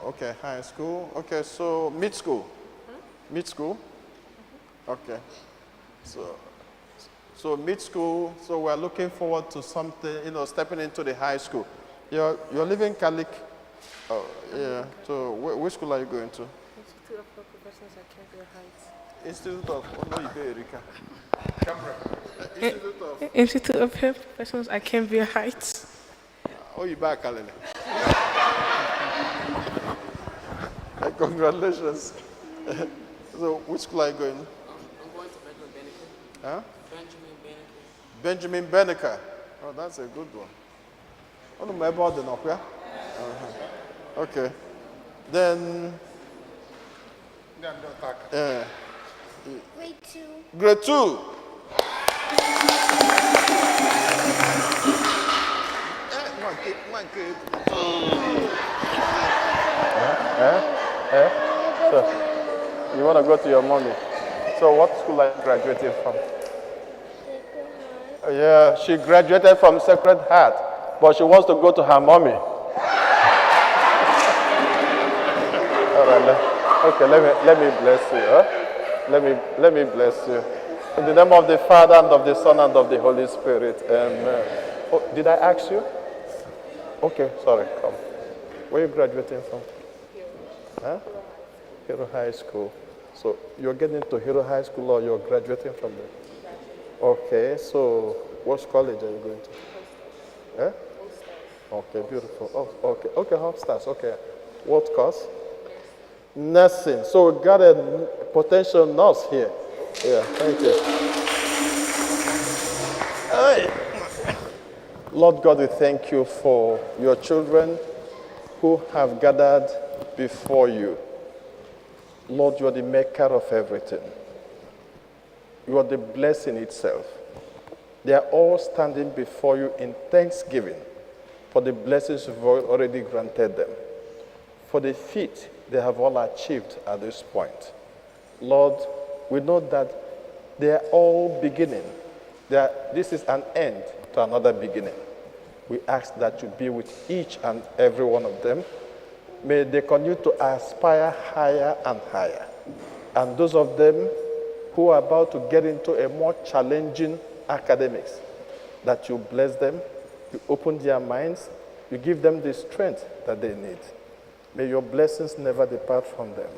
okay, high school. Okay, so mid school. Mid school. Okay. So mid school. So we're looking forward to something, stepping into the high school. You're living in Calic. Oh, yeah. So, which school are you going to? Institute of Health Professionals at Cambria Heights. Institute of Erika. Institute of Institute of Health Professionals at Cambria Heights. back, Alele. Congratulations. So, which school are you going? I'm going to Benjamin Benneker. Huh? Benjamin Benneker. Benjamin Benneker. Oh, that's a good one. Oh, no, my board, yeah? Okay. Then. Grade 2. Grade 2. So, you want to go to your mommy. So what school are you graduating from? Yeah, she graduated from Sacred Heart, but she wants to go to her mommy. All right, okay, let me bless you. Huh? Let me bless you. In the name of the Father, and of the Son, and of the Holy Spirit. Amen. Oh, did I ask you? Okay, sorry, come. Where are you graduating from? Huh? Hero High School. So you're getting to Hero High School or you're graduating from there? Okay, so what college are you going to? Eh? Okay, beautiful. Oh, okay, Hofstars. Okay. What course? Nursing. So we got a potential nurse here. Yeah, thank you. Lord God, we thank you for your children who have gathered before you. Lord, you are the maker of everything. You are the blessing itself. They are all standing before you in thanksgiving for the blessings you've already granted them, for the feat they have all achieved at this point. Lord, we know that they are all beginning. This is an end to another beginning. We ask that you be with each and every one of them. May they continue to aspire higher and higher. And those of them who are about to get into a more challenging academics, that you bless them, you open their minds, you give them the strength that they need. May your blessings never depart from them.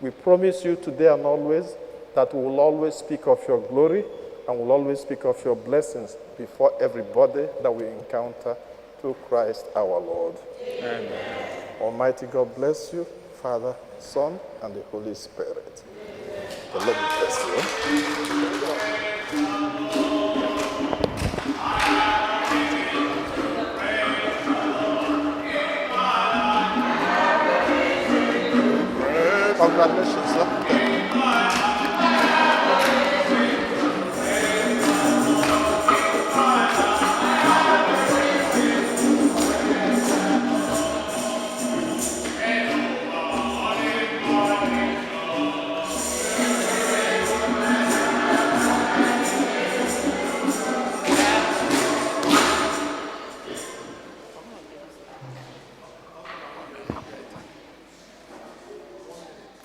We promise you today and always that we will always speak of your glory and will always speak of your blessings before everybody that we encounter through Christ our Lord. Amen. Almighty God bless you, Father, Son, and the Holy Spirit. The Lord bless you. Congratulations, sir.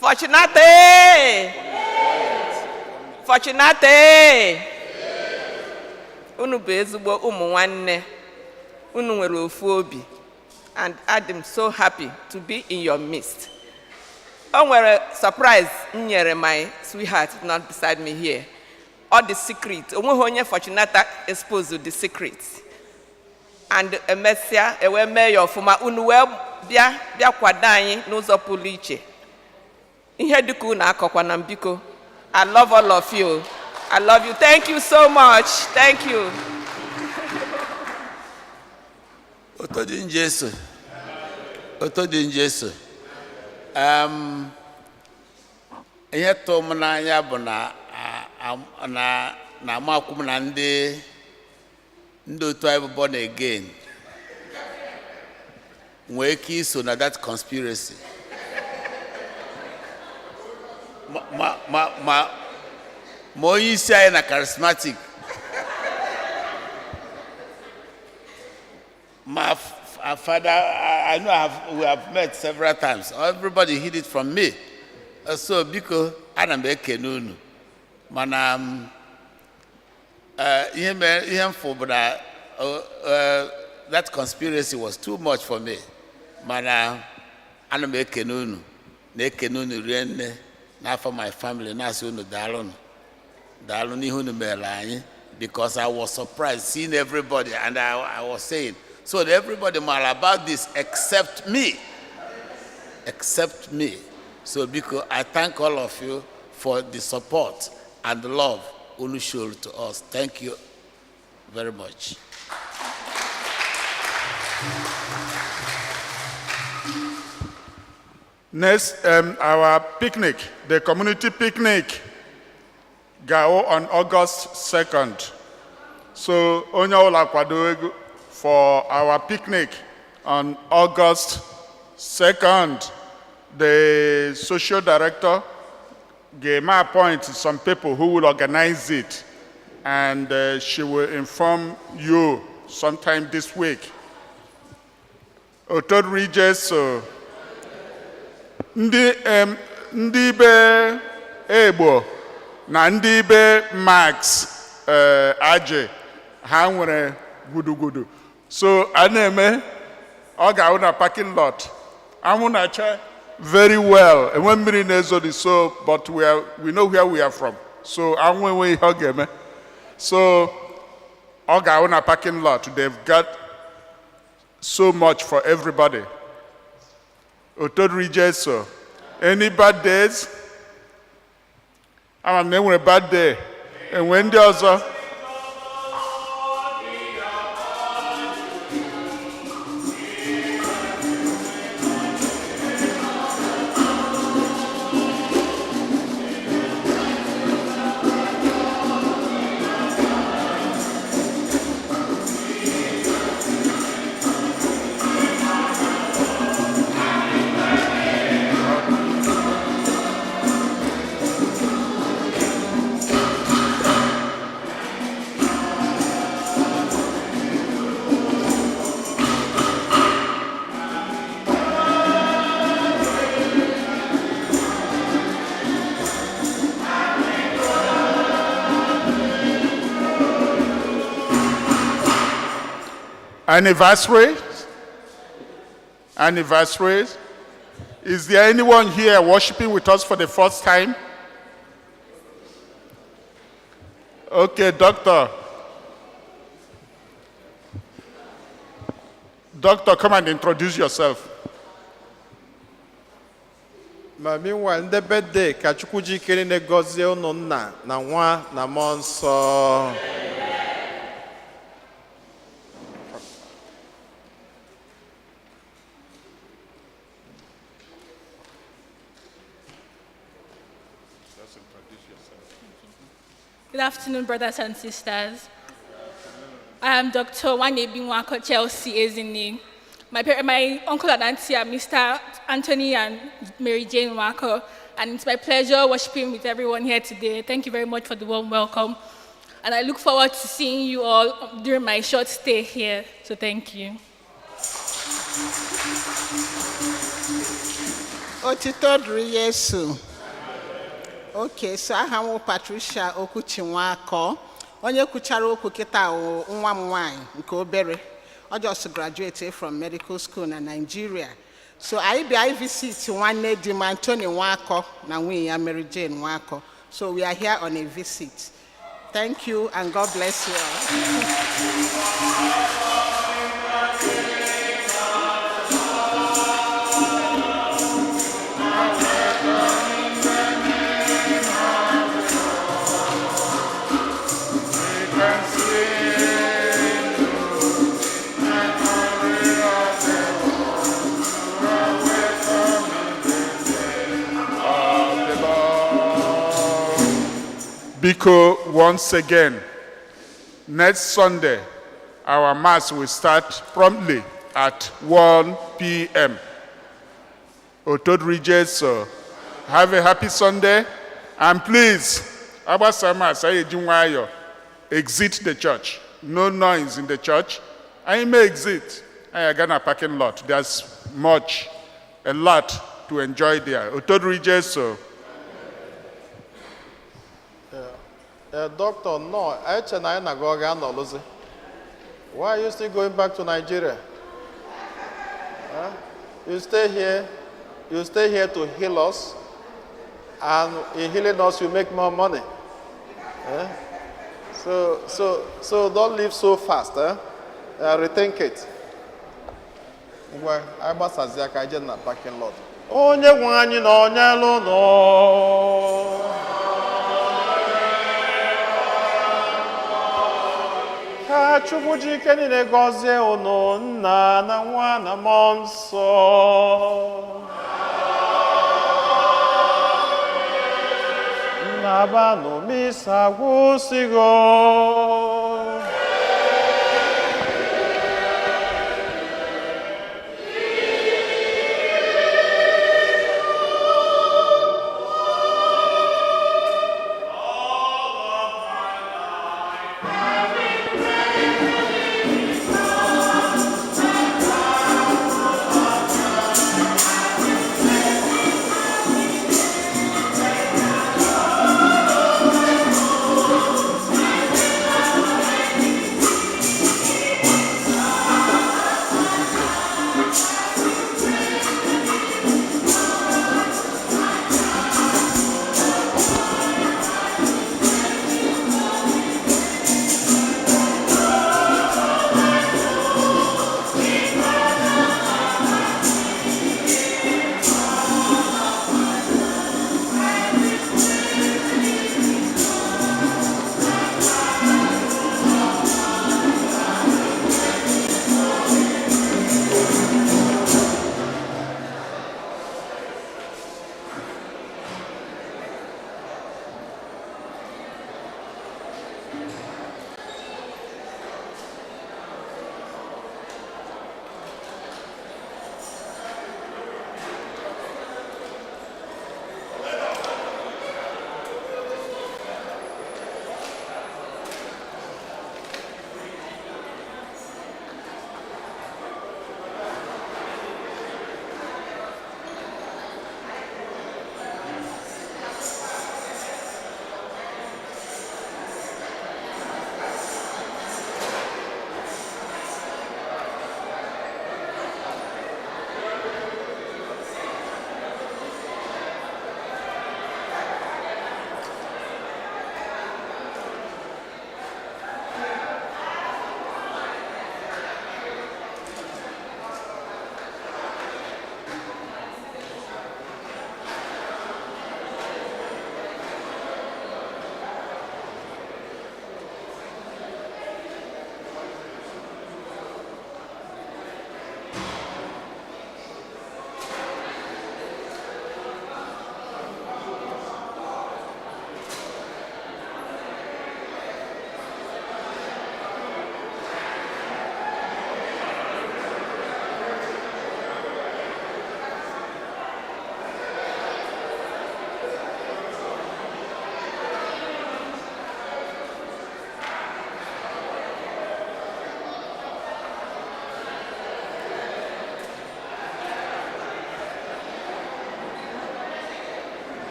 Fortunata! Fortunata! Unu bụ ezigbo ụmụ nwanne. Unu nwere ofu obi. And I'm so happy to be in your midst. O nwere surprise m nyere my sweetheart not beside me here. All the secret. Onweghị onye Fortunata expose the secret. And emesịa ewe mee ya ọfụma. Unu wee bịa kwado anyị n'ụzọ pụrụ iche. Ihe dịka unu akọkwa na mbiko. I love all of you. I love you. Thank you so much. Thank you. Oto dị Jesu. Oto dị Jesu. Ihe tụrụ m n'anya bụ na amakwụ m na ndị otu anyị bụ born again nwee ike iso na that conspiracy. Ma onye isi anyị na charismatic. My father, I know we have met several times. Everybody hid it from me. So because ana m ekene unu. Mana ihe mfụ bụ na that conspiracy was too much for me. Mana ana m ekene unu na-ekene unu rie nne n'afọ my family na-asị unu daalụnụ daalụ n'ihe unu mere anyị, because I was surprised seeing everybody, and I was saying, so that everybody know about this except me. Except me. So because I thank all of you for the support and the love unu showed to us. Thank you very much. Next, our picnic, the community picnic, go on August 2nd. So, onye ọbụla kwado ego for our picnic on August 2nd. The social director may appoint some people who will organize it, and she will inform you sometime this week. Otod Regis, ndị be Igbo na ndị be Max Aje ha nwere gudugudu. So a na-eme ọ ga-ahụ na parking lot. Amụ na-acha very well. And when mmiri na-ezo so, but we know where we are from. So anwụ enwe ihe ọ ga-eme. So ọ ga-ahụ na parking lot. They've got so much for everybody. Otod Regis, any bad days? I'm name a bad day. And when the other anniversaries. Is there anyone here worshiping with us for the first time? Okay, Doctor. Doctor, come and introduce yourself. Ma meanwhile, ndị birthday ka Chukwu ji ike na-egozie unu nna na nwa na mmụọ nsọ. Good afternoon, brothers and sisters. I am Dr. Wanebi Nwako Chelsea Ezini. My uncle and auntie are Mr. Anthony and Mary Jane Nwako, and it's my pleasure worshiping with everyone here today. Thank you very much for the warm welcome, and I look forward to seeing you all during my short stay here, so thank you. Otitodri Yesu. Okay, so I have Patricia Okuchinwako. Onye kuchara okwu kita nwa m nwanyị nke obere. I just graduated from medical school in Nigeria. So I visit nwanne di m Anthony Nwako na nwunye ya Mary Jane Nwako. So we are here on a visit. Thank you and God bless you all. Biko, once again, next Sunday, our Mass will start promptly at 1 p.m. Otod Regis, have a happy Sunday, and please, exit the church. No noise in the church. I may exit. I got a parking lot. There's a lot to enjoy there. Otod Regis, Doctor, no, why are you still going back to Nigeria? Huh? You stay here, You stay here to heal us, and in healing us, you make more money. Eh? So don't leave so fast. Rethink it. Well, I must have the in the parking lot. Onye nwanyi na onye lụnụ. Ka Chukwu ji ike niile gọzie unu, Nna na Nwa na Mmụọ Nsọ. Nabanu misa gwụsịgo.